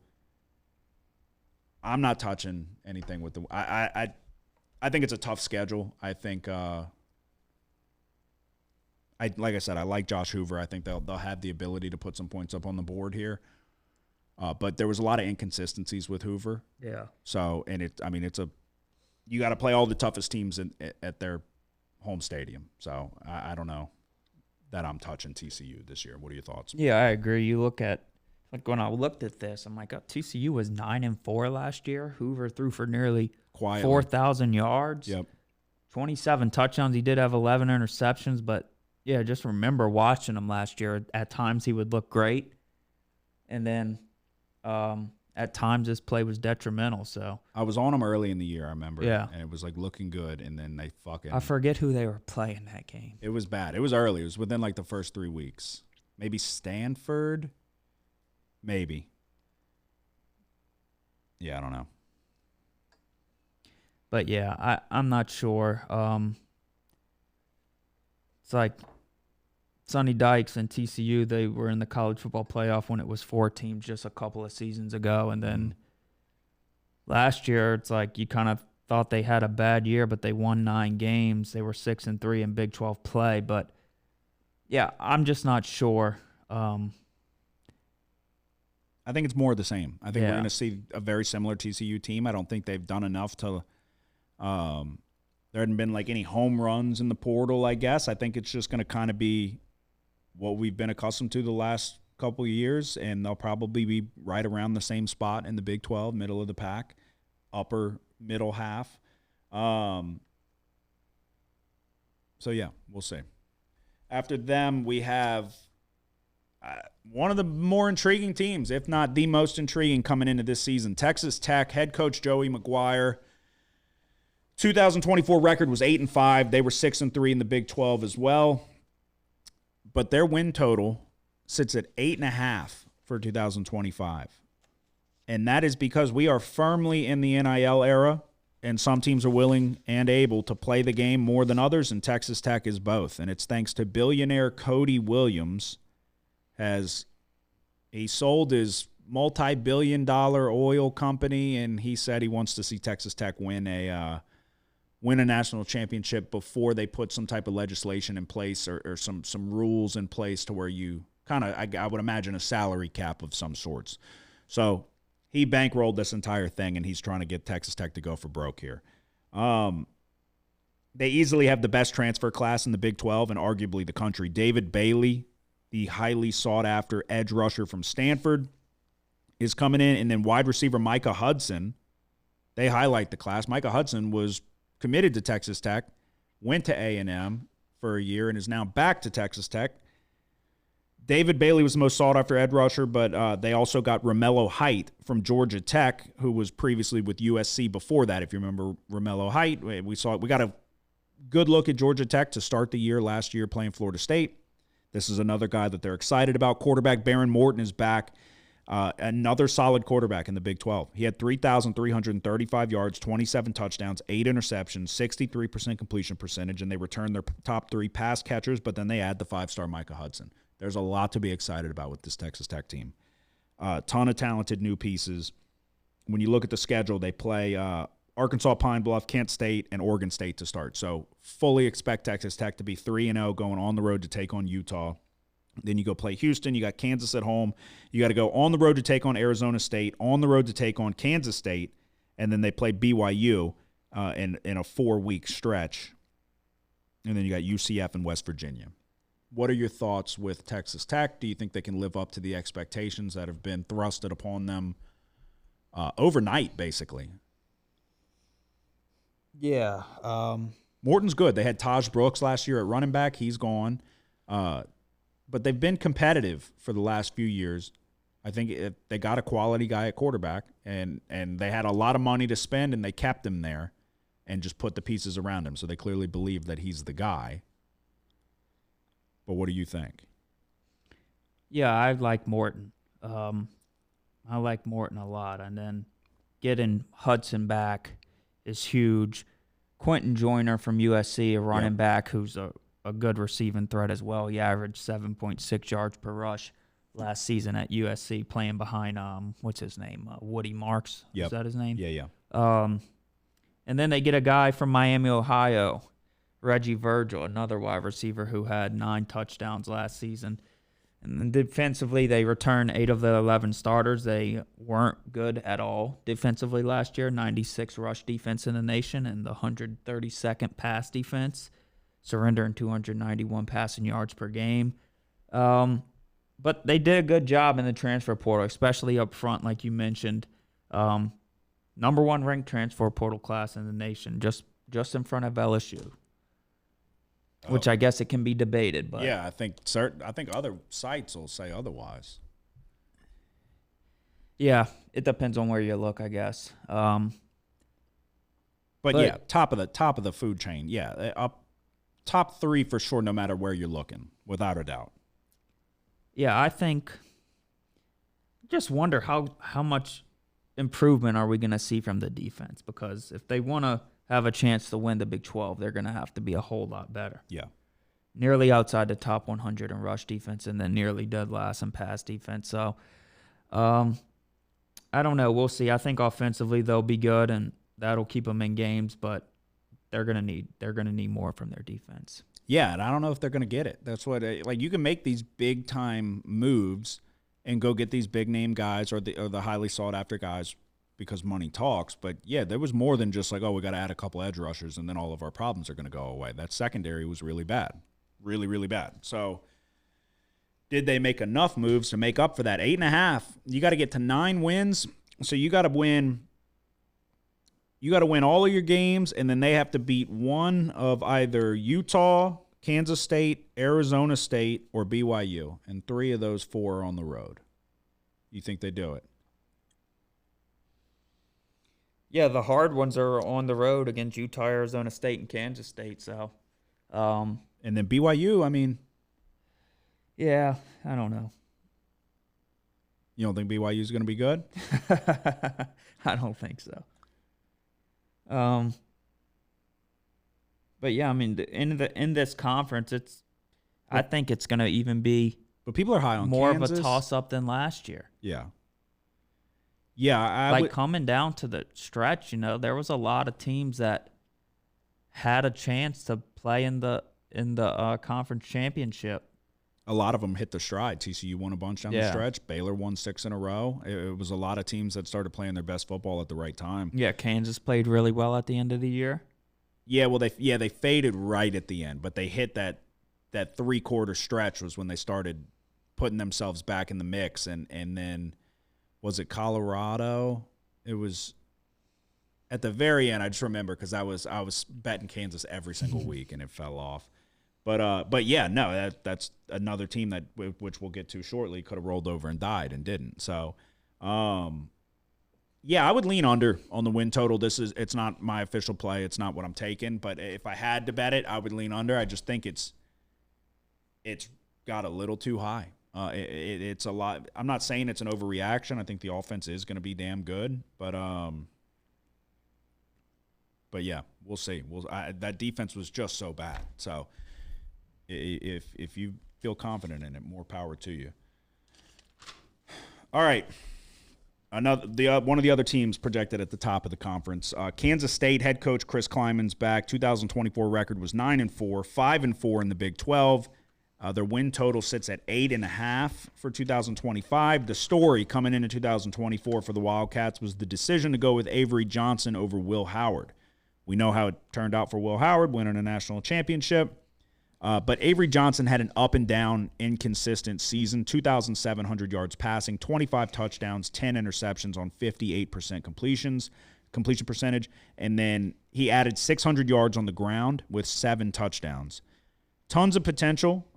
I'm not touching anything with the. I think it's a tough schedule. I think. Like I said, I like Josh Hoover. I think they'll have the ability to put some points up on the board here. But there was a lot of inconsistencies with Hoover. Yeah. So you got to play all the toughest teams at their home stadium. So I don't know that I'm touching TCU this year. What are your thoughts? Yeah, I agree. You look at, like, when I looked at this, I'm like, TCU was 9-4 last year. Hoover threw for nearly 4,000 yards. Yep. 27 touchdowns. He did have 11 interceptions, but yeah, just remember watching him last year. At times he would look great, and then at times his play was detrimental. So I was on him early in the year, I remember. Yeah. And it was like looking good, and then they fucking. I forget who they were playing that game. It was bad. It was early. It was within like the first 3 weeks. Maybe Stanford. Maybe. Yeah, I don't know. But yeah, I'm not sure. It's like Sonny Dykes and TCU, they were in the college football playoff when it was 4 teams just a couple of seasons ago. And then last year, it's like you kind of thought they had a bad year, but they won 9 games. They were 6-3 in Big 12 play. But yeah, I'm just not sure. I think it's more of the same. I think Yeah. we're going to see a very similar TCU team. I don't think they've done enough to there hadn't been like any home runs in the portal, I guess. I think it's just going to kind of be what we've been accustomed to the last couple of years, and they'll probably be right around the same spot in the Big 12, middle of the pack, upper middle half. So, yeah, we'll see. After them, we have one of the more intriguing teams, if not the most intriguing coming into this season. Texas Tech head coach Joey McGuire. 2024 record was 8-5. They were 6-3 in the Big 12 as well. But their win total sits at 8.5 for 2025. And that is because we are firmly in the NIL era, and some teams are willing and able to play the game more than others, and Texas Tech is both. And it's thanks to billionaire Cody Williams. He sold his multi-billion-dollar oil company, and he said he wants to see Texas Tech win a national championship before they put some type of legislation in place or some rules in place to where you kind of, I would imagine, a salary cap of some sorts. So he bankrolled this entire thing, and he's trying to get Texas Tech to go for broke here. They easily have the best transfer class in the Big 12 and arguably the country. David Bailey, the highly sought-after edge rusher from Stanford, is coming in, and then wide receiver Micah Hudson. They highlight the class. Micah Hudson was committed to Texas Tech, went to A&M for a year, and is now back to Texas Tech. David Bailey was the most sought-after edge rusher, but they also got Romello Height from Georgia Tech, who was previously with USC before that. If you remember Romello Height, we got a good look at Georgia Tech to start the year last year playing Florida State. This is another guy that they're excited about. Quarterback Baron Morton is back. Another solid quarterback in the Big 12. He had 3,335 yards, 27 touchdowns, 8 interceptions, 63% completion percentage, and they returned their top 3 pass catchers, but then they add the 5-star Micah Hudson. There's a lot to be excited about with this Texas Tech team. Ton of talented new pieces. When you look at the schedule, they play Arkansas, Pine Bluff, Kent State, and Oregon State to start. So fully expect Texas Tech to be 3-0 going on the road to take on Utah. Then you go play Houston. You got Kansas at home. You got to go on the road to take on Arizona State, on the road to take on Kansas State, and then they play BYU in a 4-week stretch. And then you got UCF and West Virginia. What are your thoughts with Texas Tech? Do you think they can live up to the expectations that have been thrusted upon them overnight, basically? Yeah. Morton's good. They had Taj Brooks last year at running back. He's gone. But they've been competitive for the last few years. I think they got a quality guy at quarterback, and they had a lot of money to spend, and they kept him there and just put the pieces around him. So they clearly believe that he's the guy. But what do you think? Yeah, I like Morton. I like Morton a lot. And then getting Hudson back is huge. Quentin Joyner from USC, a running back who's a good receiving threat as well. He averaged 7.6 yards per rush last season at USC, playing behind, what's his name? Woody Marks. Yep. Is that his name? Yeah. And then they get a guy from Miami, Ohio, Reggie Virgil, another wide receiver who had 9 touchdowns last season. And then defensively, they returned 8 of the 11 starters. They weren't good at all defensively last year. 96 rush defense in the nation and the 132nd pass defense, surrendering 291 passing yards per game. But they did a good job in the transfer portal, especially up front, like you mentioned. Number 1 ranked transfer portal class in the nation, just in front of LSU. Which I guess it can be debated, but yeah, I think other sites will say otherwise. Yeah, it depends on where you look, I guess. But yeah, top of the food chain. Yeah, up top 3 for sure, no matter where you're looking, without a doubt. Yeah, I think. Just wonder how much improvement are we going to see from the defense, because if they want to have a chance to win the Big 12, they're going to have to be a whole lot better. Yeah. Nearly outside the top 100 in rush defense, and then nearly dead last in pass defense. So, I don't know. We'll see. I think offensively they'll be good, and that'll keep them in games, but they're going to need more from their defense. Yeah, and I don't know if they're going to get it. That's what you can make these big time moves and go get these big name guys or the highly sought after guys, because money talks. But yeah, there was more than just like, oh, we got to add a couple edge rushers and then all of our problems are going to go away. That secondary was really bad. Really, really bad. So did they make enough moves to make up for that? 8.5. You got to get to 9 wins. So you got to win all of your games, and then they have to beat one of either Utah, Kansas State, Arizona State, or BYU. And 3 of those 4 are on the road. You think they do it? Yeah, the hard ones are on the road against Utah, Arizona State, and Kansas State. So, and then BYU, I mean, yeah, I don't know. You don't think BYU is going to be good? I don't think so. But yeah, I mean, in this conference, I think it's going to even be. But people are high on more Kansas. of a toss-up than last year. Yeah. Yeah, coming down to the stretch, there was a lot of teams that had a chance to play in the conference championship. A lot of them hit the stride. TCU won a bunch down the stretch. Baylor won 6 in a row. It was a lot of teams that started playing their best football at the right time. Yeah, Kansas played really well at the end of the year. Yeah, well, they faded right at the end, but they hit that 3-quarter stretch was when they started putting themselves back in the mix, and then. Was it Colorado? It was at the very end. I just remember because I was betting Kansas every single week and it fell off. But yeah, no, that's another team that which we'll get to shortly could have rolled over and died and didn't. So, yeah, I would lean under on the win total. It's not my official play. It's not what I'm taking. But if I had to bet it, I would lean under. I just think it's got a little too high. It's a lot. I'm not saying it's an overreaction. I think the offense is going to be damn good, but yeah, we'll see. That defense was just so bad. So if you feel confident in it, more power to you. All right. One of the other teams projected at the top of the conference, Kansas State head coach Chris Kleiman's back. 2024 record was 9-4, 5-4 in the Big 12. Their win total sits at 8.5 for 2025. The story coming into 2024 for the Wildcats was the decision to go with Avery Johnson over Will Howard. We know how it turned out for Will Howard, winning a national championship. But Avery Johnson had an up and down, inconsistent season. 2,700 yards passing, 25 touchdowns, 10 interceptions on 58% completion percentage. And then he added 600 yards on the ground with 7 touchdowns. Tons of potential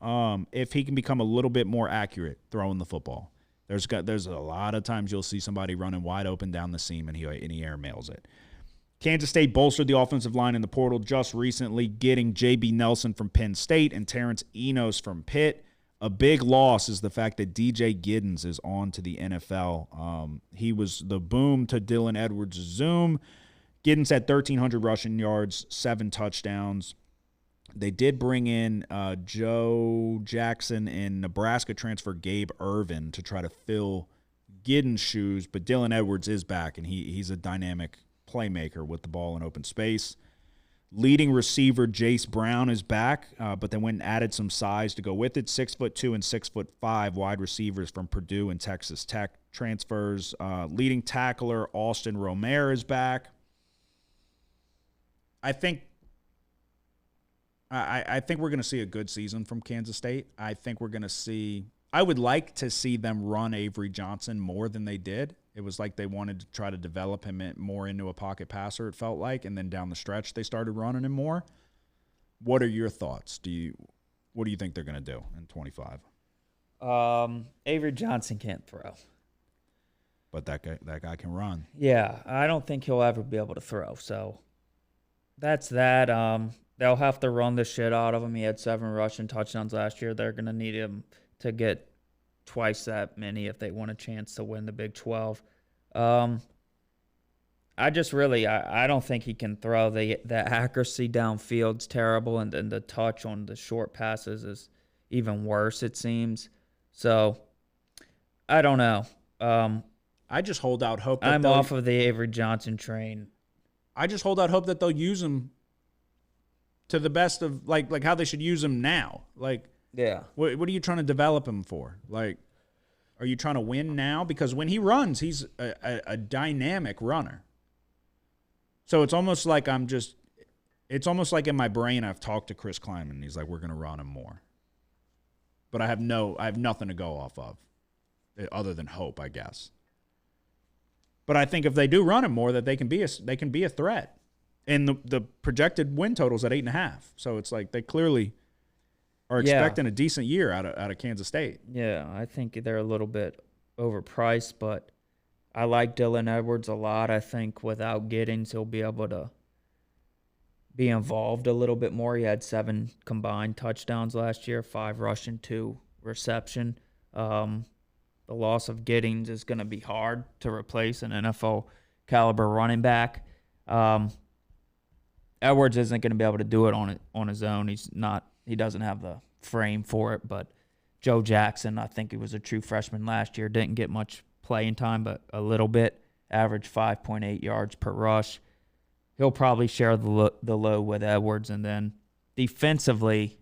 if he can become a little bit more accurate throwing the football. There's a lot of times you'll see somebody running wide open down the seam and he airmails it. Kansas State bolstered the offensive line in the portal just recently, getting J.B. Nelson from Penn State and Terrence Enos from Pitt. A big loss is the fact that DJ Giddens is on to the NFL. He was the boom to Dylan Edwards' zoom. Giddens had 1,300 rushing yards, 7 touchdowns. They did bring in Joe Jackson and Nebraska transfer Gabe Irvin to try to fill Giddens' shoes, but Dylan Edwards is back, and he's a dynamic playmaker with the ball in open space. Leading receiver Jace Brown is back, but they went and added some size to go with it. 6'2" and 6'5" wide receivers from Purdue and Texas Tech transfers. Leading tackler Austin Romare is back. I think we're going to see a good season from Kansas State. I would like to see them run Avery Johnson more than they did. It was like they wanted to try to develop him more into a pocket passer, it felt like, and then down the stretch they started running him more. What are your thoughts? What do you think they're going to do in 25? Avery Johnson can't throw. But that guy can run. Yeah, I don't think he'll ever be able to throw. So that's that. They'll have to run the shit out of him. He had 7 rushing touchdowns last year. They're going to need him to get twice that many if they want a chance to win the Big 12. I don't think he can throw. The accuracy downfield's terrible, and then the touch on the short passes is even worse, it seems. So, I don't know. I just hold out hope. I'm off of the Avery Johnson train. I just hold out hope that they'll use him to the best of, like how they should use him now. Like, yeah. What are you trying to develop him for? Like, are you trying to win now? Because when he runs, he's a dynamic runner. So it's almost like in my brain I've talked to Chris Kleiman. He's like, we're going to run him more. But I have nothing to go off of other than hope, I guess. But I think if they do run him more, that they can be a threat. And the projected win total's at 8.5. So it's like they clearly are expecting a decent year out of Kansas State. Yeah, I think they're a little bit overpriced, but I like Dylan Edwards a lot. I think without Giddens, he'll be able to be involved a little bit more. He had 7 combined touchdowns last year, 5 rushing, 2 reception. The loss of Giddens is going to be hard to replace an NFL caliber running back. Edwards isn't going to be able to do it on his own. He doesn't have the frame for it, but Joe Jackson, I think he was a true freshman last year, didn't get much playing time, but a little bit, averaged 5.8 yards per rush. He'll probably share the load with Edwards. And then defensively,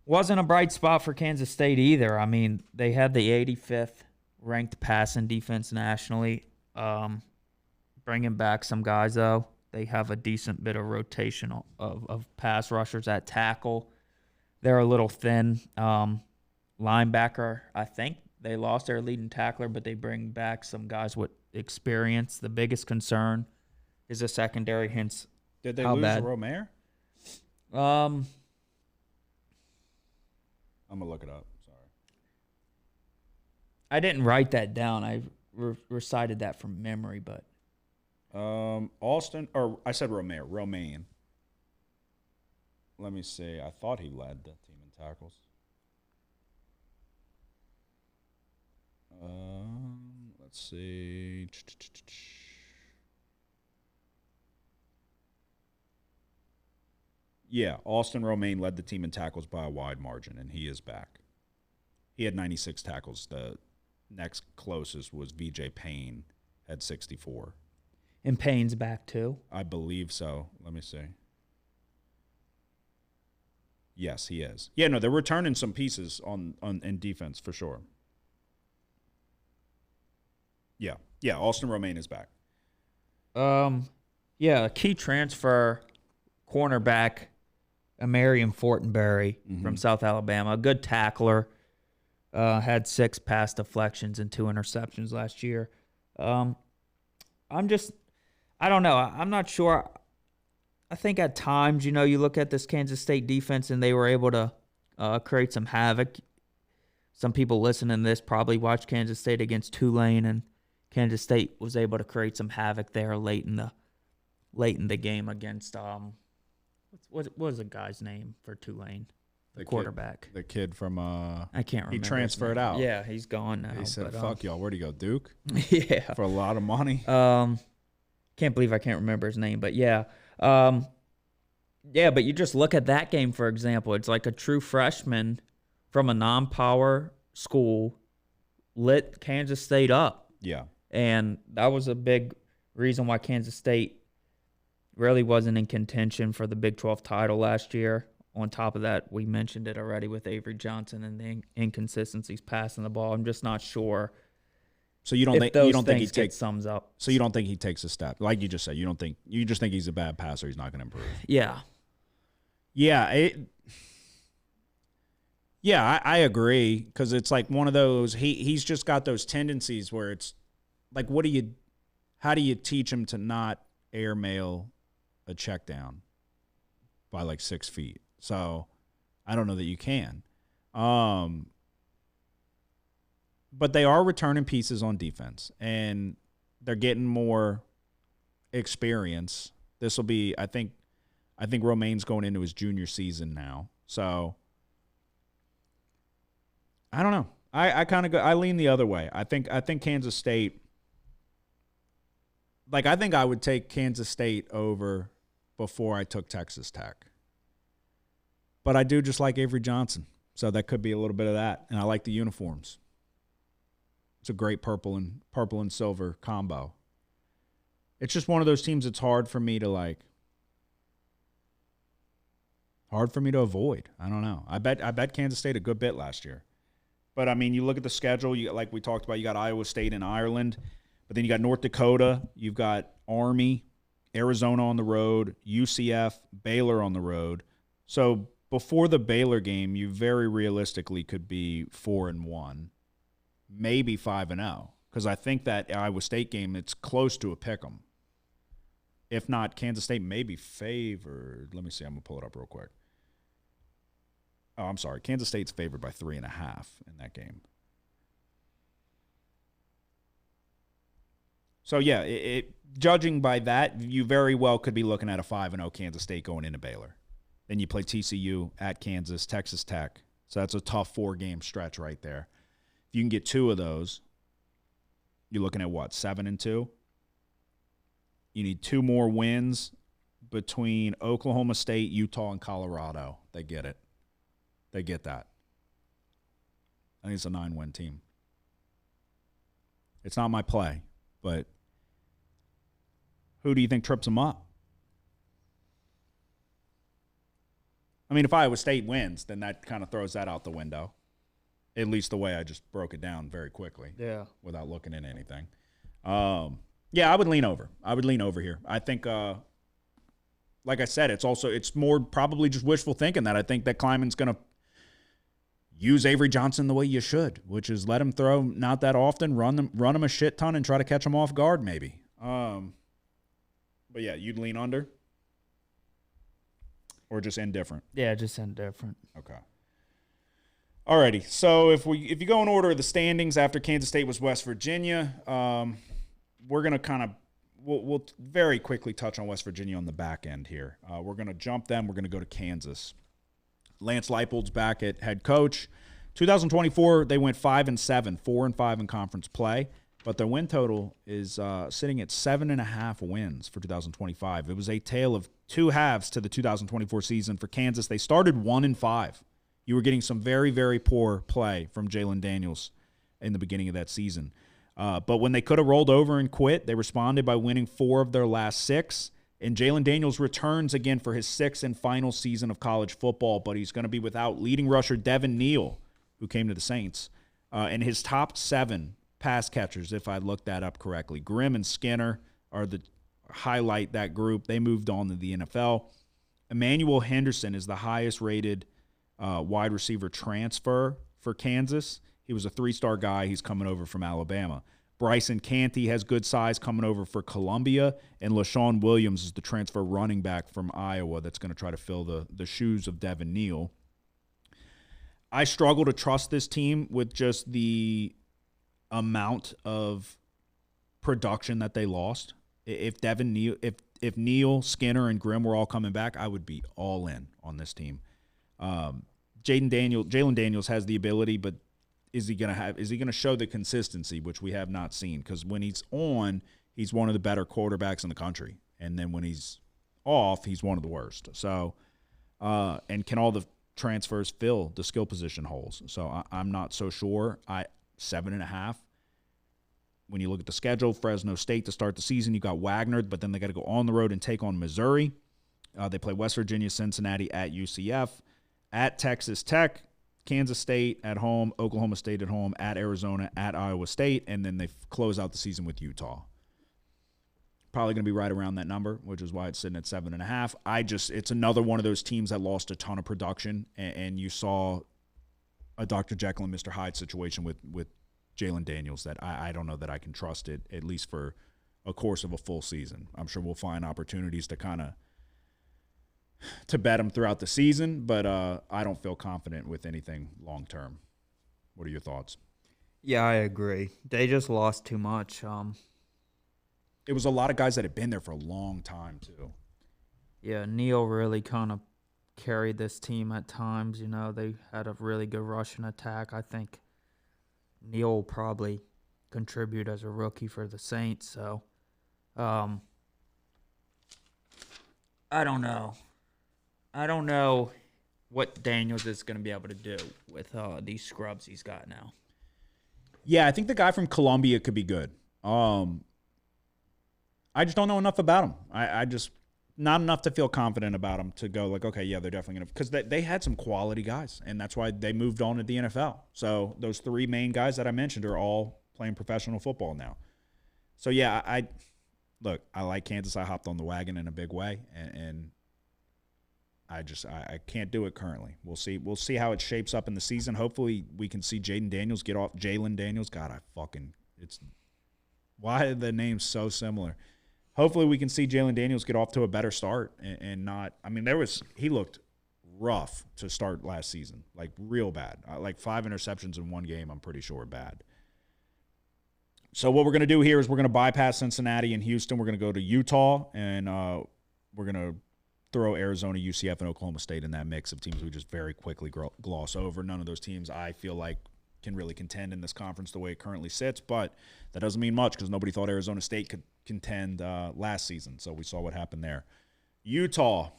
wasn't a bright spot for Kansas State either. I mean, they had the 85th ranked passing defense nationally. Bringing back some guys, though. They have a decent bit of rotation of pass rushers at tackle. They're a little thin. Linebacker, I think they lost their leading tackler, but they bring back some guys with experience. The biggest concern is the secondary, hence Did they how lose bad. Romare? Um, I'm going to look it up. Sorry. I didn't write that down. I recited that from memory, but Austin, or I said Romaine. Let me see. I thought he led the team in tackles. Let's see. Yeah, Austin Romaine led the team in tackles by a wide margin, and he is back. He had 96 tackles. The next closest was VJ Payne, had 64. And Payne's back too? I believe so. Let me see. Yes, he is. Yeah, no, they're returning some pieces on in defense for sure. Yeah, Austin Romaine is back. Yeah, key transfer, cornerback, Marion Fortenberry from South Alabama, a good tackler. Had 6 pass deflections and 2 interceptions last year. I don't know. I'm not sure. I think at times, you look at this Kansas State defense and they were able to create some havoc. Some people listening to this probably watched Kansas State against Tulane, and Kansas State was able to create some havoc there late in the game against what was the guy's name for Tulane? The quarterback. The kid from I can't remember. He transferred out. Yeah, he's gone now. He said, "Fuck y'all, where'd he go? Duke?" Yeah. For a lot of money. Can't believe I can't remember his name, but yeah. But you just look at that game, for example. It's like a true freshman from a non-power school lit Kansas State up. Yeah. And that was a big reason why Kansas State really wasn't in contention for the Big 12 title last year. On top of that, we mentioned it already with Avery Johnson and the inconsistencies passing the ball. I'm just not sure. So you don't think he takes sums up. So you don't think he takes a step, like you just said. You just think he's a bad passer. He's not going to improve. Yeah. Yeah. I agree, because it's like one of those. He's just got those tendencies where it's like, how do you teach him to not airmail a check down by like 6 feet? So I don't know that you can. But they are returning pieces on defense, and they're getting more experience. This will be, I think Romaine's going into his junior season now. So I don't know. I lean the other way. I think Kansas State, like, I think I would take Kansas State over before I took Texas Tech. But I do just like Avery Johnson, so that could be a little bit of that. And I like the uniforms. It's a great purple and silver combo. It's just one of those teams it's hard for me to avoid. I don't know. I bet Kansas State a good bit last year. But I mean, you look at the schedule, like we talked about, you got Iowa State and Ireland, but then you got North Dakota, you've got Army, Arizona on the road, UCF, Baylor on the road. So before the Baylor game, you very realistically could be 4-1. Maybe 5-0, because I think that Iowa State game, it's close to a pick'em. If not, Kansas State may be favored. Let me see. I'm going to pull it up real quick. Oh, I'm sorry. Kansas State's favored by 3.5 in that game. So, yeah, judging by that, you very well could be looking at a 5-0 Kansas State going into Baylor. Then you play TCU at Kansas, Texas Tech. So that's a tough 4-game stretch right there. You can get 2 of those. You're looking at what, 7-2? You need 2 more wins between Oklahoma State, Utah, and Colorado. They get it. They get that. I think it's a 9-win team. It's not my play, but who do you think trips them up? I mean, if Iowa State wins, then that kind of throws that out the window. At least the way I just broke it down very quickly. Yeah. Without looking at anything. Yeah, I would lean over. I would lean over here. I think, like I said, it's more probably just wishful thinking that I think that Kleiman's going to use Avery Johnson the way you should, which is let him throw not that often, run him a shit ton, and try to catch him off guard maybe. But yeah, you'd lean under? Or just indifferent? Yeah, just indifferent. Okay. Alrighty, so if you go in order of the standings after Kansas State was West Virginia, we're going to we'll very quickly touch on West Virginia on the back end here. We're going to jump them. We're going to go to Kansas. Lance Leipold's back at head coach. 2024, they went 5-7, 4-5 in conference play, but their win total is sitting at 7.5 wins for 2025. It was a tale of two halves to the 2024 season for Kansas. They started 1-5. You were getting some very, very poor play from Jalen Daniels in the beginning of that season. But when they could have rolled over and quit, they responded by winning 4 of their last 6. And Jalen Daniels returns again for his 6th and final season of college football, but he's going to be without leading rusher Devin Neal, who came to the Saints, and his top 7 pass catchers, if I looked that up correctly. Grimm and Skinner are the highlight that group. They moved on to the NFL. Emmanuel Henderson is the highest-rated wide receiver transfer for Kansas. He was a 3-star guy. He's coming over from Alabama. Bryson Canty has good size coming over for Columbia, and LaShawn Williams is the transfer running back from Iowa that's going to try to fill the shoes of Devin Neal. I struggle to trust this team with just the amount of production that they lost. If if Neal, Skinner, and Grimm were all coming back, I would be all in on this team. Jalen Daniels has the ability, but is he gonna show the consistency, which we have not seen? Because when he's on, he's one of the better quarterbacks in the country, and then when he's off, he's one of the worst. So, and can all the transfers fill the skill position holes? So I'm not so sure. 7.5. When you look at the schedule, Fresno State to start the season, you got Wagner, but then they got to go on the road and take on Missouri. They play West Virginia, Cincinnati at UCF, at Texas Tech, Kansas State at home, Oklahoma State at home, at Arizona, at Iowa State, and then they close out the season with Utah. Probably going to be right around that number, which is why it's sitting at 7.5. It's another one of those teams that lost a ton of production, and you saw a Dr. Jekyll and Mr. Hyde situation with Jalen Daniels that I don't know that I can trust it, at least for a course of a full season. I'm sure we'll find opportunities to bet him throughout the season, but I don't feel confident with anything long term. What are your thoughts? Yeah, I agree. They just lost too much. It was a lot of guys that had been there for a long time too. Yeah, Neal really kind of carried this team at times. You know, they had a really good rushing attack. I think Neal will probably contribute as a rookie for the Saints. So, I don't know. I don't know what Daniels is going to be able to do with these scrubs he's got now. Yeah, I think the guy from Columbia could be good. I just don't know enough about him. I just not enough to feel confident about him to go like, okay, yeah, they're definitely going to, because they had some quality guys, and that's why they moved on to the NFL. So those 3 main guys that I mentioned are all playing professional football now. So yeah, I like Kansas. I hopped on the wagon in a big way, and I can't do it currently. We'll see how it shapes up in the season. Hopefully we can see Jalen Daniels get off. Jalen Daniels, God, why are the names so similar? Hopefully we can see Jalen Daniels get off to a better start and not. I mean, he looked rough to start last season, like real bad. Like 5 interceptions in one game, I'm pretty sure bad. So what we're going to do here is we're going to bypass Cincinnati and Houston. We're going to go to Utah, and we're going to throw Arizona, UCF, and Oklahoma State in that mix of teams we just very quickly gloss over. None of those teams I feel like can really contend in this conference the way it currently sits, but that doesn't mean much because nobody thought Arizona State could contend last season, so we saw what happened there. Utah,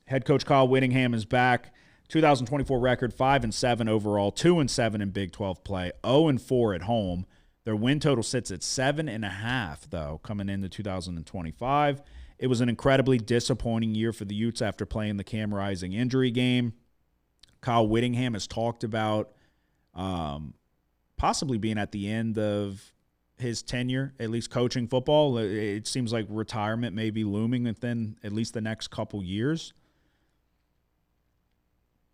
head coach Kyle Whittingham is back. 2024 record, 5-7 overall, 2-7 in Big 12 play, 0-4 at home. Their win total sits at 7.5, though, coming into 2025. It was an incredibly disappointing year for the Utes after playing the Cam Rising injury game. Kyle Whittingham has talked about possibly being at the end of his tenure, at least coaching football. It seems like retirement may be looming within at least the next couple years.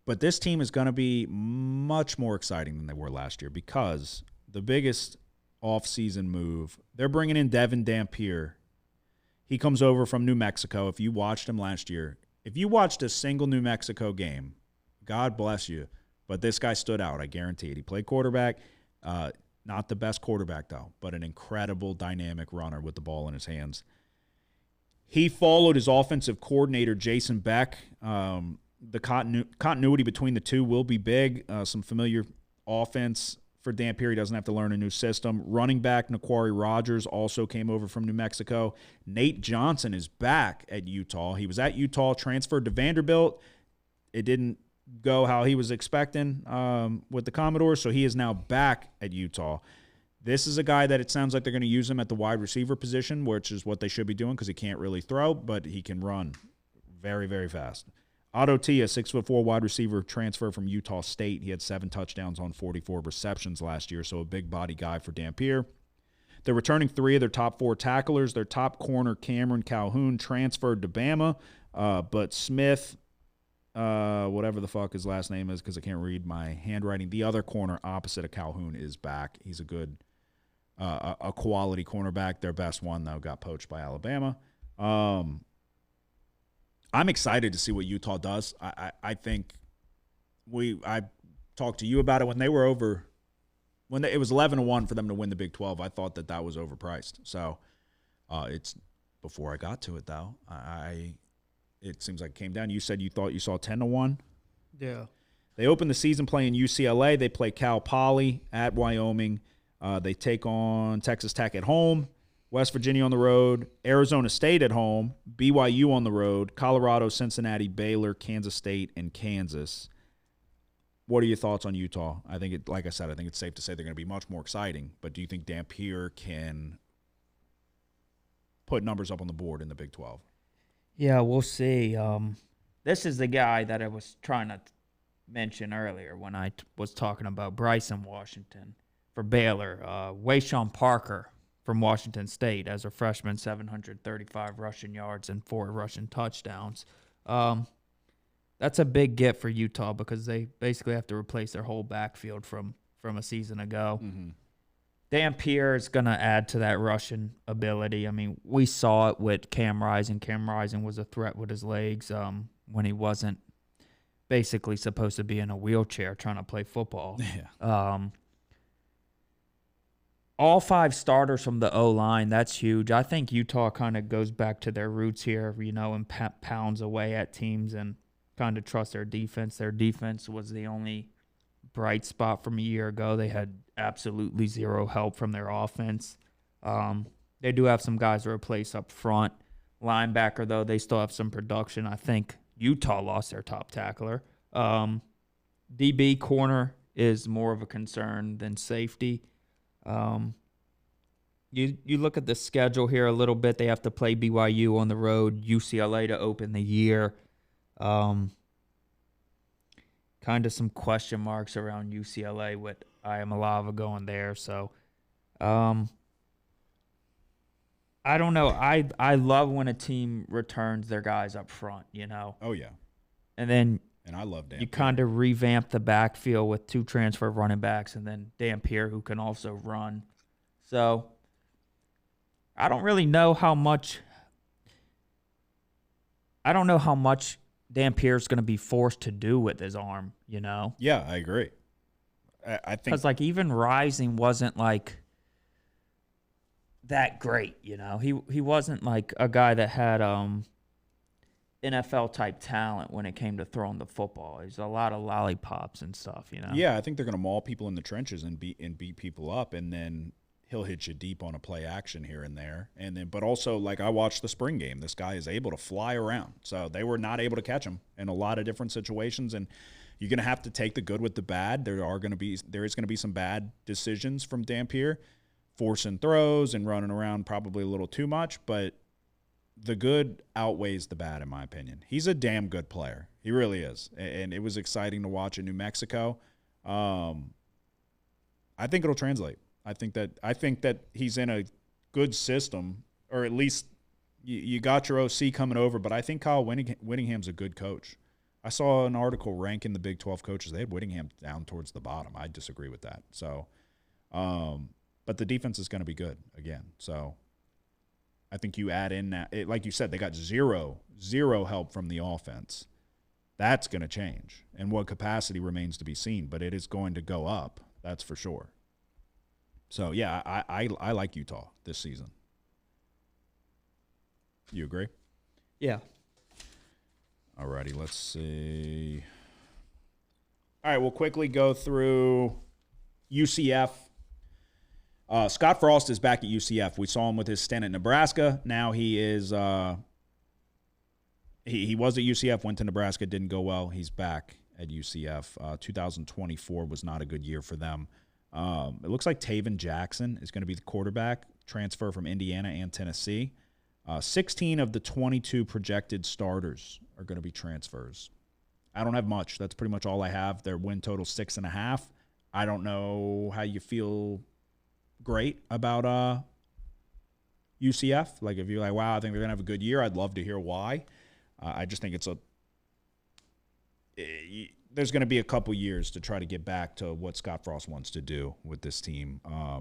But this team is going to be much more exciting than they were last year because the biggest offseason move, they're bringing in Devin Dampier. He comes over from New Mexico. If you watched him last year, if you watched a single New Mexico game, God bless you, but this guy stood out, I guarantee it. He played quarterback, not the best quarterback, though, but an incredible dynamic runner with the ball in his hands. He followed his offensive coordinator, Jason Beck. the continuity between the two will be big. Some familiar offense for Dampier. He doesn't have to learn a new system. Running back Naquari Rogers also came over from New Mexico. Nate Johnson is back at Utah. He was at Utah, transferred to Vanderbilt. It didn't go how he was expecting with the Commodores, so he is now back at Utah. This is a guy that it sounds like they're going to use him at the wide receiver position, which is what they should be doing because he can't really throw, but he can run very, very fast. Otto Tia, 6'4" wide receiver, transfer from Utah State. He had 7 touchdowns on 44 receptions last year, so a big body guy for Dampier. They're returning 3 of their top 4 tacklers. Their top corner, Cameron Calhoun, transferred to Bama, but Smith, whatever the fuck his last name is because I can't read my handwriting, the other corner opposite of Calhoun is back. He's a good, a quality cornerback. Their best one, though, got poached by Alabama. I'm excited to see what Utah does. I think I talked to you about it when they were over, it was 11-1 for them to win the Big 12. I thought that was overpriced. So it's before I got to it though. It seems like it came down. You said you thought you saw 10-1. Yeah. They opened the season playing UCLA. They play Cal Poly at Wyoming. They take on Texas Tech at home. West Virginia on the road, Arizona State at home, BYU on the road, Colorado, Cincinnati, Baylor, Kansas State, and Kansas. What are your thoughts on Utah? I think like I said, I think it's safe to say they're going to be much more exciting. But do you think Dampier can put numbers up on the board in the Big 12? Yeah, we'll see. This is the guy that I was trying to mention earlier when I was talking about Bryson Washington for Baylor. Wayshawn Parker from Washington State as a freshman, 735 rushing yards and 4 rushing touchdowns. That's a big get for Utah because they basically have to replace their whole backfield from a season ago. Mm-hmm. Dampier is going to add to that rushing ability. I mean, we saw it with Cam Rising. Cam Rising was a threat with his legs when he wasn't basically supposed to be in a wheelchair trying to play football. Yeah. All 5 starters from the O-line, that's huge. I think Utah kind of goes back to their roots here, and pounds away at teams and kind of trust their defense. Their defense was the only bright spot from a year ago. They had absolutely zero help from their offense. They do have some guys to replace up front. Linebacker, though, they still have some production. I think Utah lost their top tackler. DB corner is more of a concern than safety. You look at the schedule here a little bit. They have to play BYU on the road, UCLA to open the year. Kind of some question marks around UCLA with Iamaleava going there. So, I don't know. I love when a team returns their guys up front, Oh, yeah. And I love Dampier. You kind of revamp the backfield with 2 transfer running backs and then Dampier who can also run. So I don't really know how much Dampier's going to be forced to do with his arm, Yeah, I agree. I think because even Rising wasn't that great, He wasn't like a guy that had NFL type talent when it came to throwing the football. There's a lot of lollipops and stuff, Yeah, I think they're going to maul people in the trenches and beat people up, and then he'll hit you deep on a play action here and there. But also, like, I watched the spring game. This guy is able to fly around. So they were not able to catch him in a lot of different situations, and you're going to have to take the good with the bad. There is going to be some bad decisions from Dampier, forcing throws and running around probably a little too much, but the good outweighs the bad, in my opinion. He's a damn good player. He really is. And it was exciting to watch in New Mexico. I think it'll translate. I think that he's in a good system, or at least you got your OC coming over, but I think Kyle Whittingham's a good coach. I saw an article ranking the Big 12 coaches. They had Whittingham down towards the bottom. I disagree with that. So, but the defense is going to be good again. So I think you add in that, like you said, they got zero help from the offense. That's going to change. And what capacity remains to be seen, but it is going to go up. That's for sure. So, yeah, I like Utah this season. You agree? Yeah. Alrighty, let's see. All right, we'll quickly go through UCF. Scott Frost is back at UCF. We saw him with his stint at Nebraska. Now he is he was at UCF, went to Nebraska, didn't go well. He's back at UCF. 2024 was not a good year for them. It looks like Taven Jackson is going to be the quarterback, transfer from Indiana and Tennessee. 16 of the 22 projected starters are going to be transfers. I don't have much. That's pretty much all I have. Their win total 6.5. I don't know how you feel great about UCF. Like, if you're like, wow, I think they're going to have a good year, I'd love to hear why. I just think there's going to be a couple years to try to get back to what Scott Frost wants to do with this team. A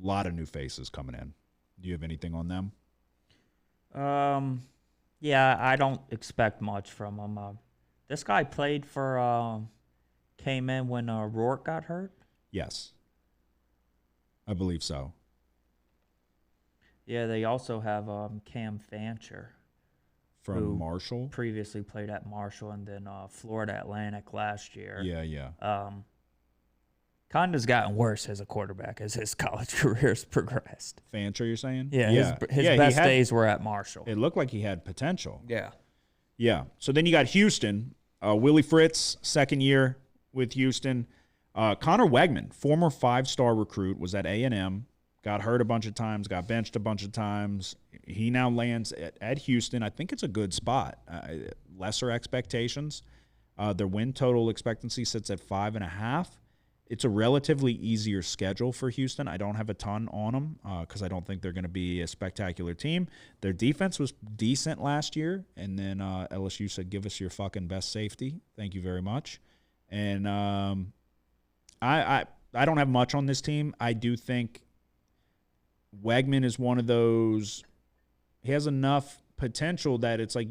lot of new faces coming in. Do you have anything on them? Yeah, I don't expect much from him. This guy played for, came in when Rourke got hurt. Yes, I believe so. Yeah, they also have Cam Fancher. From Marshall? Previously played at Marshall and then Florida Atlantic last year. Yeah. Conda's gotten worse as a quarterback as his college career has progressed. Fancher, you're saying? Yeah, his best days were at Marshall. It looked like he had potential. Yeah. Yeah. So then you got Houston. Willie Fritz, second year with Houston. Connor Wegman, former 5-star recruit, was at A&M, got hurt a bunch of times, got benched a bunch of times. He now lands at Houston. I think it's a good spot. Lesser expectations. Their win total expectancy sits at 5.5. It's a relatively easier schedule for Houston. I don't have a ton on them because I don't think they're going to be a spectacular team. Their defense was decent last year, and then LSU said, give us your fucking best safety. Thank you very much. And I don't have much on this team. I do think Wegman is one of those – he has enough potential that it's like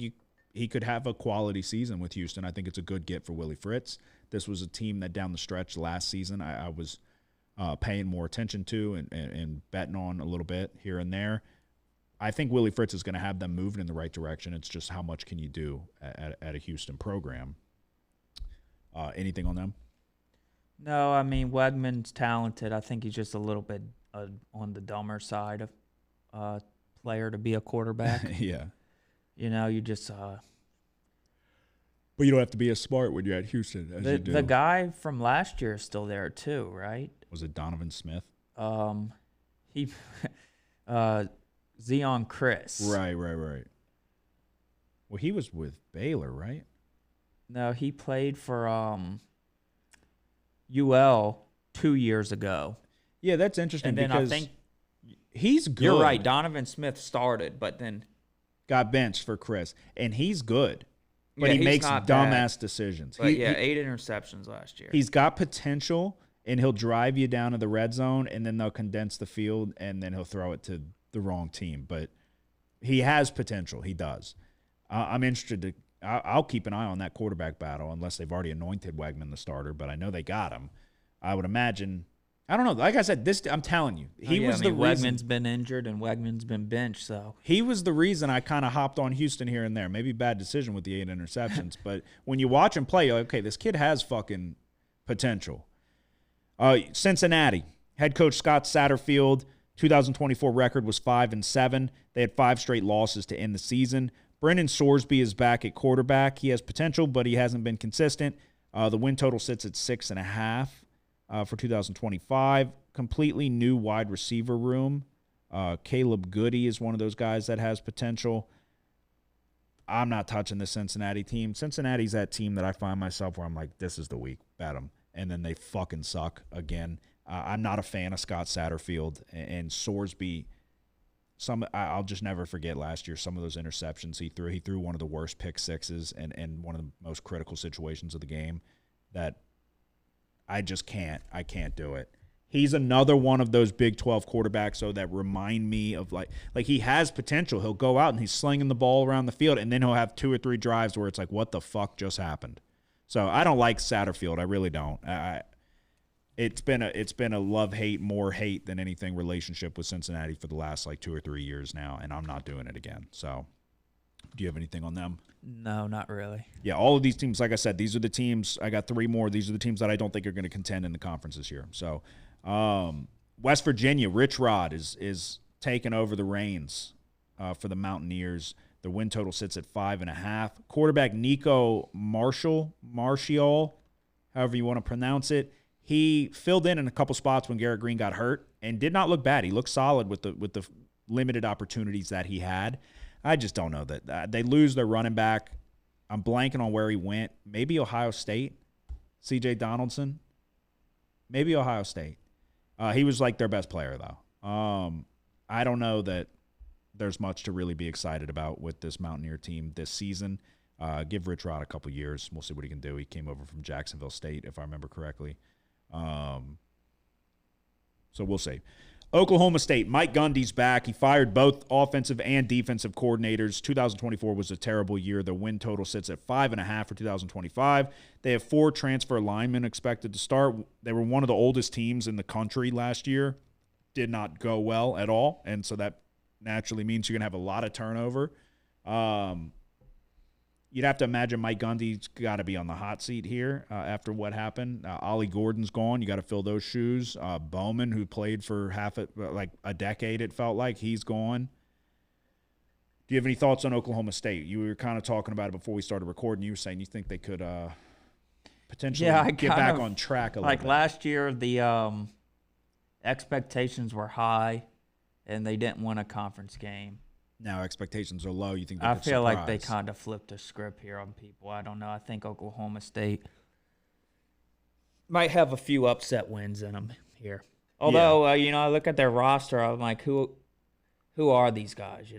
he could have a quality season with Houston. I think it's a good get for Willie Fritz. This was a team that down the stretch last season I was paying more attention to and betting on a little bit here and there. I think Willie Fritz is going to have them moving in the right direction. It's just how much can you do at a Houston program. Anything on them? No, I mean, Wegman's talented. I think he's just a little bit on the dumber side of player to be a quarterback. Yeah. You know, you just but you don't have to be as smart when you're at Houston as you do. The guy from last year is still there too, right? Was it Donovan Smith? He Zion Chris. Right. Well, he was with Baylor, right? No, he played for UL 2 years ago. Yeah, that's interesting. And then because I think he's good. You're right. Donovan Smith started, but then got benched for Chris, and he's good. But yeah, he makes dumbass bad decisions. But 8 interceptions last year. He's got potential, and he'll drive you down to the red zone, and then they'll condense the field, and then he'll throw it to the wrong team. But he has potential. He does. I'm interested to – I'll keep an eye on that quarterback battle unless they've already anointed Wegman the starter, but I know they got him. I would imagine – I don't know. Like I said, I'm telling you, the reason. Wegman's been injured and Wegman's been benched, so he was the reason I kind of hopped on Houston here and there. Maybe bad decision with the 8 interceptions, but when you watch him play, you're like, okay, this kid has fucking potential. Cincinnati head coach Scott Satterfield, 2024 record was 5-7. They had 5 straight losses to end the season. Brendan Sorsby is back at quarterback. He has potential, but he hasn't been consistent. The win total sits at 6.5. For 2025, completely new wide receiver room. Caleb Goody is one of those guys that has potential. I'm not touching the Cincinnati team. Cincinnati's that team that I find myself where I'm like, this is the week, bet them. And then they fucking suck again. I'm not a fan of Scott Satterfield and Sorsby. I'll just never forget last year some of those interceptions he threw. He threw one of the worst pick sixes and one of the most critical situations of the game that I just can't. I can't do it. He's another one of those Big 12 quarterbacks, though, that remind me of like he has potential. He'll go out and he's slinging the ball around the field, and then he'll have 2 or 3 drives where it's like, what the fuck just happened? So I don't like Satterfield. I really don't. It's been a love-hate, more hate than anything relationship with Cincinnati for the last like 2 or 3 years now, and I'm not doing it again. So Do you have anything on them? No, not really. Yeah, all of these teams, like I said, these are the teams. I got 3 more. These are the teams that I don't think are going to contend in the conference this year. So, West Virginia, Rich Rod is taking over the reins for the Mountaineers. The win total sits at 5.5. Quarterback Nico Marshall, however you want to pronounce it, he filled in a couple spots when Garrett Green got hurt and did not look bad. He looked solid with the limited opportunities that he had. I just don't know that they lose their running back. I'm blanking on where he went. Maybe Ohio State, C.J. Donaldson. Maybe Ohio State. He was like their best player though. I don't know that there's much to really be excited about with this Mountaineer team this season. Give Rich Rod a couple years. We'll see what he can do. He came over from Jacksonville State, if I remember correctly. So we'll see. Oklahoma State, Mike Gundy's back. He fired both offensive and defensive coordinators. 2024 was a terrible year. The win total sits at 5.5 for 2025. They have 4 transfer linemen expected to start. They were one of the oldest teams in the country last year. Did not go well at all, and so that naturally means you're going to have a lot of turnover. You'd have to imagine Mike Gundy's got to be on the hot seat here after what happened. Ollie Gordon's gone. You got to fill those shoes. Bowman, who played for like a decade, it felt like, he's gone. Do you have any thoughts on Oklahoma State? You were kind of talking about it before we started recording. You were saying you think they could potentially get back on track a little bit. Like last year, the expectations were high, and they didn't win a conference game. Now expectations are low. You think I feel like they kind of flipped the script here on people. I don't know. I think Oklahoma State might have a few upset wins in them here. Although, I look at their roster, I'm like, who are these guys,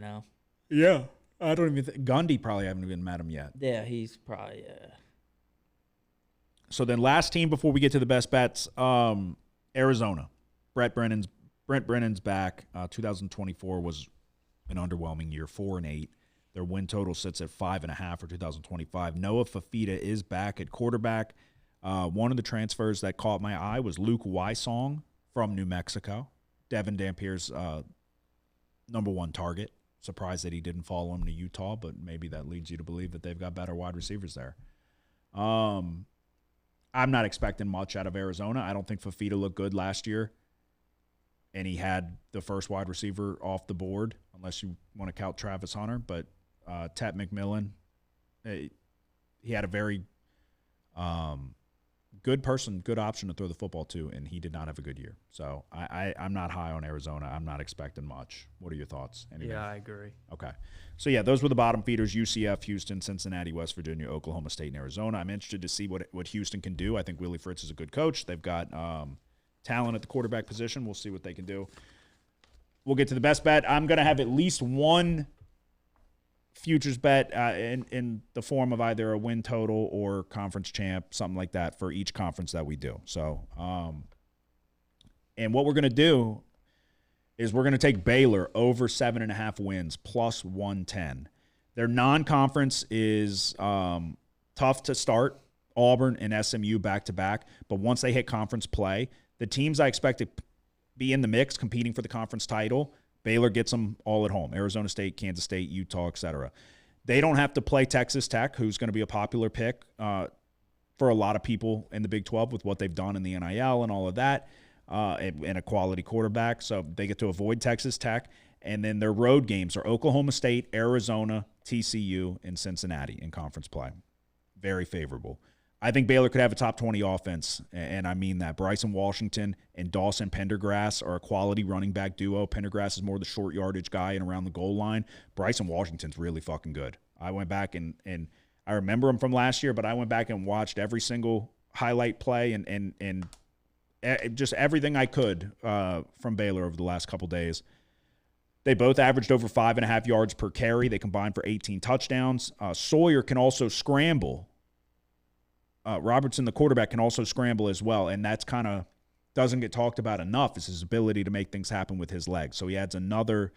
Yeah. I don't even think – Gundy probably haven't even met him yet. Yeah, he's probably So then last team before we get to the best bets, Arizona. Brent Brennan's back. 2024 was – an underwhelming year, 4-8. Their win total sits at 5.5 for 2025. Noah Fafita is back at quarterback. One of the transfers that caught my eye was Luke Wysong from New Mexico. Devin Dampier's number 1 target. Surprised that he didn't follow him to Utah, but maybe that leads you to believe that they've got better wide receivers there. I'm not expecting much out of Arizona. I don't think Fafita looked good last year. And he had the first wide receiver off the board, unless you want to count Travis Hunter. But Tet McMillan, he had a very good option to throw the football to, and he did not have a good year. So I'm not high on Arizona. I'm not expecting much. What are your thoughts? Anything? Yeah, I agree. Okay. So, those were the bottom feeders: UCF, Houston, Cincinnati, West Virginia, Oklahoma State, and Arizona. I'm interested to see what Houston can do. I think Willie Fritz is a good coach. They've got talent at the quarterback position. We'll see what they can do. We'll get to the best bet. I'm going to have at least one futures bet in the form of either a win total or conference champ, something like that, for each conference that we do. So, and what we're going to do is we're going to take Baylor over 7.5 wins plus 110. Their non-conference is tough to start. Auburn and SMU back-to-back. But once they hit conference play, the teams I expect to be in the mix competing for the conference title, Baylor gets them all at home. Arizona State, Kansas State, Utah, etc. They don't have to play Texas Tech, who's going to be a popular pick for a lot of people in the Big 12 with what they've done in the NIL and all of that, and a quality quarterback. So they get to avoid Texas Tech. And then their road games are Oklahoma State, Arizona, TCU, and Cincinnati in conference play. Very favorable. I think Baylor could have a top 20 offense, and I mean that. Bryson Washington and Dawson Pendergrass are a quality running back duo. Pendergrass is more the short yardage guy and around the goal line. Bryson Washington's really fucking good. I went back and I remember him from last year, but I went back and watched every single highlight play and just everything I could from Baylor over the last couple days. They both averaged over 5.5 yards per carry. They combined for 18 touchdowns. Sawyer can also scramble. Robertson, the quarterback, can also scramble as well, and that's kind of doesn't get talked about enough, is his ability to make things happen with his legs. So he adds another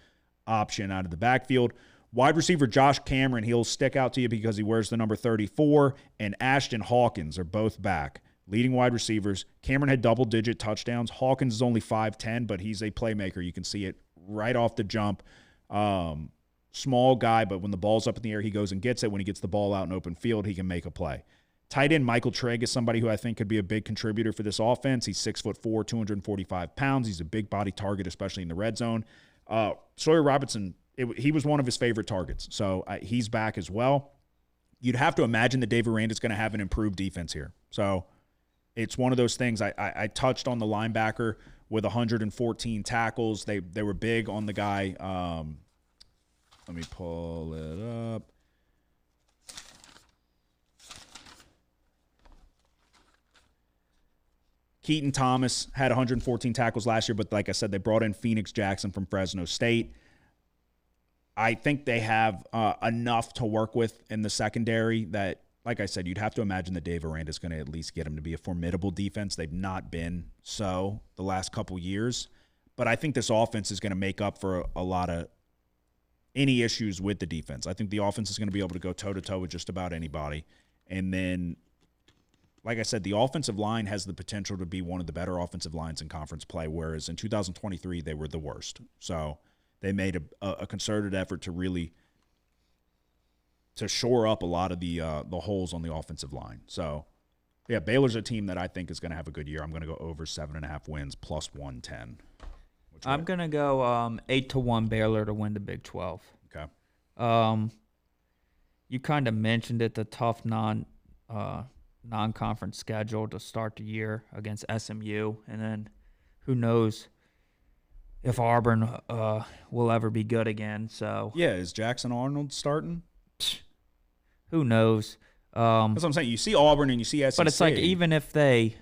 option out of the backfield. Wide receiver Josh Cameron, he'll stick out to you because he wears the number 34, and Ashton Hawkins are both back. Leading wide receivers. Cameron had double-digit touchdowns. Hawkins is only 5'10", but he's a playmaker. You can see it right off the jump. small guy, but when the ball's up in the air, he goes and gets it. When he gets the ball out in open field, he can make a play. Tight end Michael Trigg is somebody who I think could be a big contributor for this offense. He's 6'4", 245 pounds. He's a big body target, especially in the red zone. Sawyer Robertson, he was one of his favorite targets, so he's back as well. You'd have to imagine that Dave Aranda's going to have an improved defense here. So it's one of those things. I touched on the linebacker with 114 tackles. They were big on the guy. Let me pull it up. Keaton Thomas had 114 tackles last year, but like I said, they brought in Phoenix Jackson from Fresno State. I think they have enough to work with in the secondary that, like I said, you'd have to imagine that Dave Aranda is going to at least get them to be a formidable defense. They've not been so the last couple years. But I think this offense is going to make up for a lot of any issues with the defense. I think the offense is going to be able to go toe-to-toe with just about anybody. And then, like I said, the offensive line has the potential to be one of the better offensive lines in conference play, whereas in 2023 they were the worst. So they made a concerted effort to really shore up a lot of the holes on the offensive line. So, yeah, Baylor's a team that I think is going to have a good year. I'm going to go over 7.5 wins plus 110. I'm going to go 8-1 Baylor to win the Big 12. Okay. You kind of mentioned it, the tough non-conference schedule to start the year against SMU, and then who knows if Auburn will ever be good again. So yeah, is Jackson Arnold starting? Who knows? That's what I'm saying. You see Auburn and you see SEC. But it's like, even if they,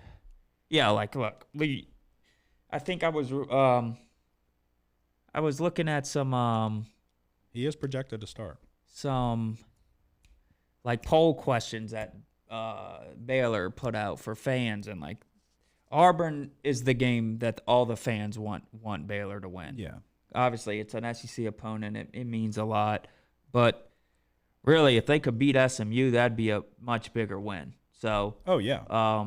look, I think I was looking at some. He is projected to start. Some like poll questions that Baylor put out for fans, and like Auburn is the game that all the fans want Baylor to win. Yeah. Obviously, it's an SEC opponent. It means a lot. But really, if they could beat SMU, that'd be a much bigger win. So. Oh, yeah.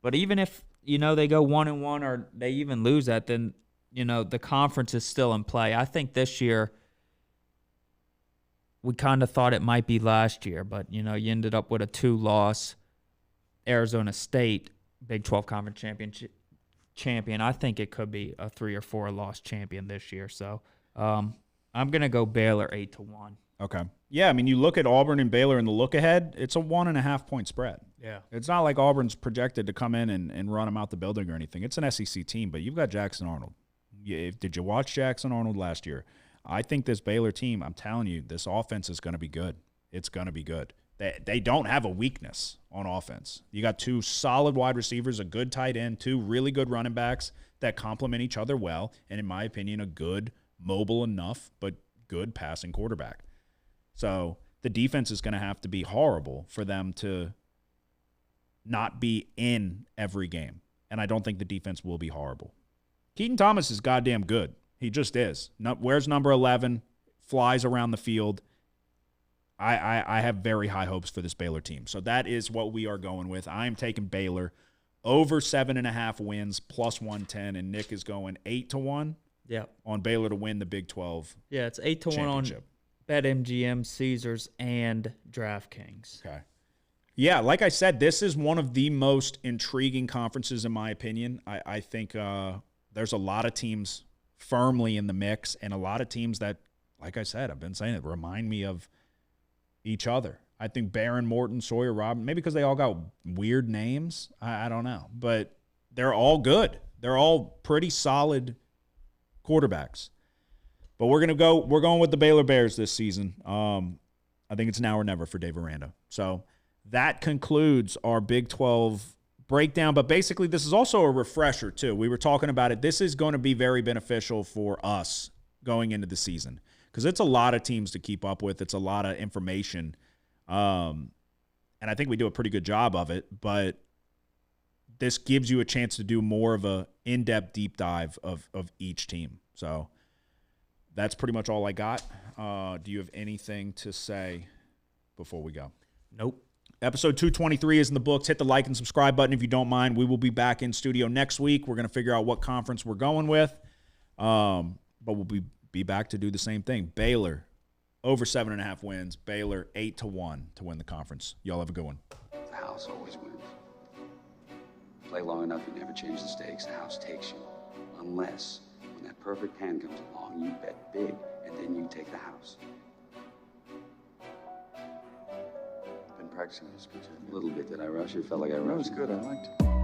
But even if, they go 1-1 or they even lose that, then, the conference is still in play. I think this year we kind of thought it might be last year, but, you ended up with a 2-loss Arizona State Big 12 Conference champion. I think it could be a 3 or 4 loss champion this year. So I'm going to go Baylor 8-1. Okay. Yeah, I mean, you look at Auburn and Baylor in the look ahead, it's a 1.5 point spread. Yeah. It's not like Auburn's projected to come in and run them out the building or anything. It's an SEC team, but you've got Jackson Arnold. Did you watch Jackson Arnold last year? I think this Baylor team, I'm telling you, this offense is going to be good. It's going to be good. They don't have a weakness on offense. You got 2 solid wide receivers, a good tight end, 2 really good running backs that complement each other well, and in my opinion, a good, mobile enough, but good passing quarterback. So the defense is going to have to be horrible for them to not be in every game. And I don't think the defense will be horrible. Keaton Thomas is goddamn good. He just is. Wears number 11, flies around the field. I have very high hopes for this Baylor team. So that is what we are going with. I am taking Baylor over 7.5 wins plus 110, and Nick is going 8-1 on Baylor to win the Big 12 Yeah, it's 8-1 on BetMGM, Caesars, and DraftKings. Okay. Yeah, like I said, this is one of the most intriguing conferences in my opinion. I think there's a lot of teams firmly in the mix and a lot of teams that, like I said, I've been saying it, remind me of each other. I think Barron, Morton, Sawyer, Robin, maybe because they all got weird names. I don't know. But they're all good. They're all pretty solid quarterbacks. But we're going with the Baylor Bears this season. I think it's now or never for Dave Aranda. So that concludes our Big 12 breakdown. But basically, this is also a refresher, too. We were talking about it. This is going to be very beneficial for us going into the season because it's a lot of teams to keep up with. It's a lot of information. And I think we do a pretty good job of it. But this gives you a chance to do more of a in-depth deep dive of each team. So that's pretty much all I got. Do you have anything to say before we go? Nope. Episode 223 is in the books. Hit the like and subscribe button if you don't mind. We will be back in studio next week. We're going to figure out what conference we're going with. But we'll be be back to do the same thing. Baylor, over 7.5 wins. Baylor, 8-1 to win the conference. Y'all have a good one. The house always wins. Play long enough, you never change the stakes. The house takes you. Unless, when that perfect hand comes along, you bet big, and then you take the house. Been practicing this speech. A little bit. Did I rush it? Felt like I That rushed was it. good. I liked it.